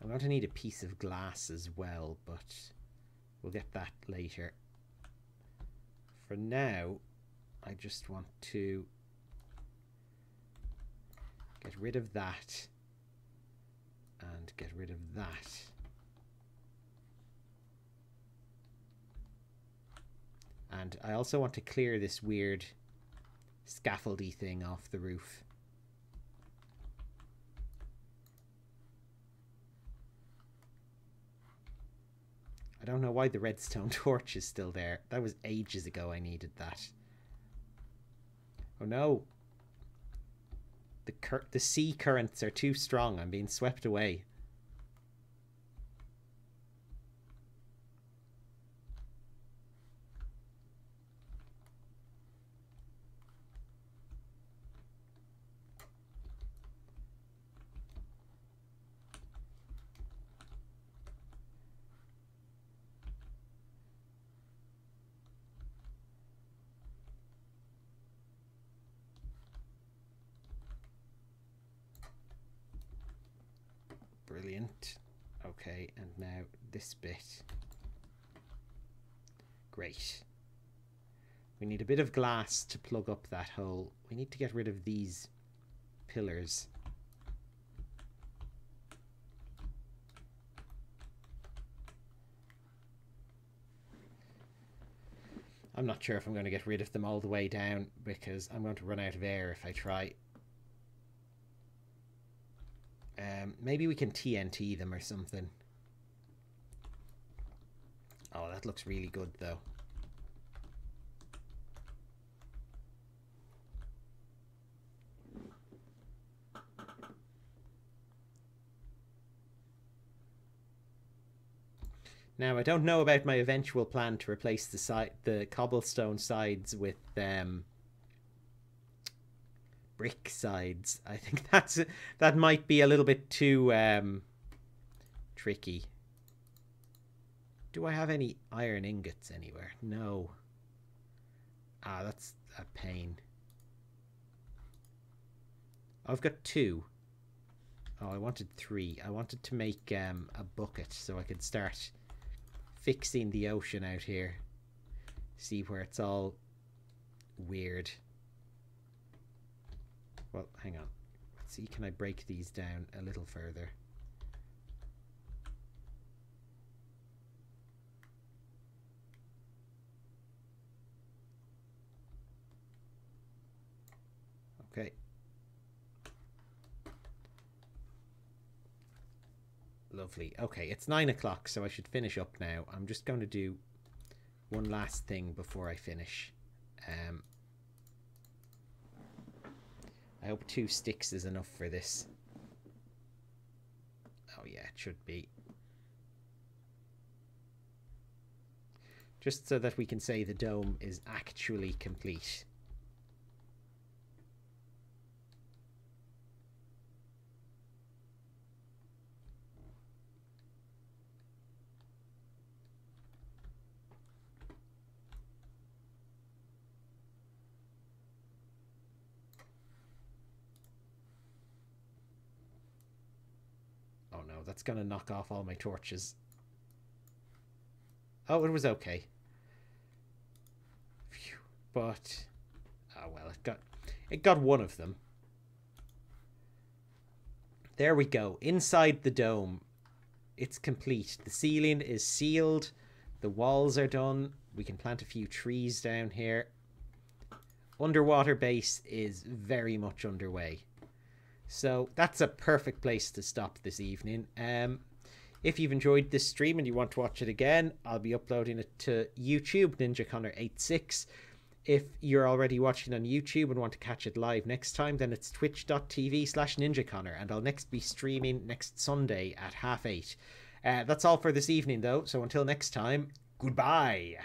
I'm going to need a piece of glass as well, but we'll get that later. For now, I just want to get rid of that and get rid of that. And I also want to clear this weird scaffoldy thing off the roof. I don't know why the redstone torch is still there. That was ages ago I needed that. Oh no. The sea currents are too strong. I'm being swept away. Brilliant. Okay, and now this bit. Great. We need a bit of glass to plug up that hole. We need to get rid of these pillars. I'm not sure if I'm going to get rid of them all the way down because I'm going to run out of air if I try. Maybe we can TNT them or something. Oh, that looks really good though. Now, I don't know about my eventual plan to replace the cobblestone sides with brick sides. I think that might be a little bit too tricky. Do I have any iron ingots anywhere? No. Ah, that's a pain. I've got 2. Oh, I wanted 3. I wanted to make a bucket so I could start fixing the ocean out here. See where it's all weird. Well, hang on. Let's see, can I break these down a little further? Okay. Lovely. Okay, it's 9 o'clock, so I should finish up now. I'm just going to do one last thing before I finish. I hope 2 sticks is enough for this. Oh yeah, it should be. Just so that we can say the dome is actually complete. Oh no, that's gonna knock off all my torches. Oh, it was okay. Phew. But oh well, it got one of them. There we go. Inside the dome, it's complete. The ceiling is sealed. The walls are done. We can plant a few trees down here. Underwater base is very much underway. So that's a perfect place to stop this evening. If you've enjoyed this stream and you want to watch it again, I'll be uploading it to YouTube, NinjaConnor86. If you're already watching on YouTube and want to catch it live next time, then it's twitch.tv/NinjaConnor, and I'll next be streaming next Sunday at 8:30. That's all for this evening, though, so until next time, goodbye.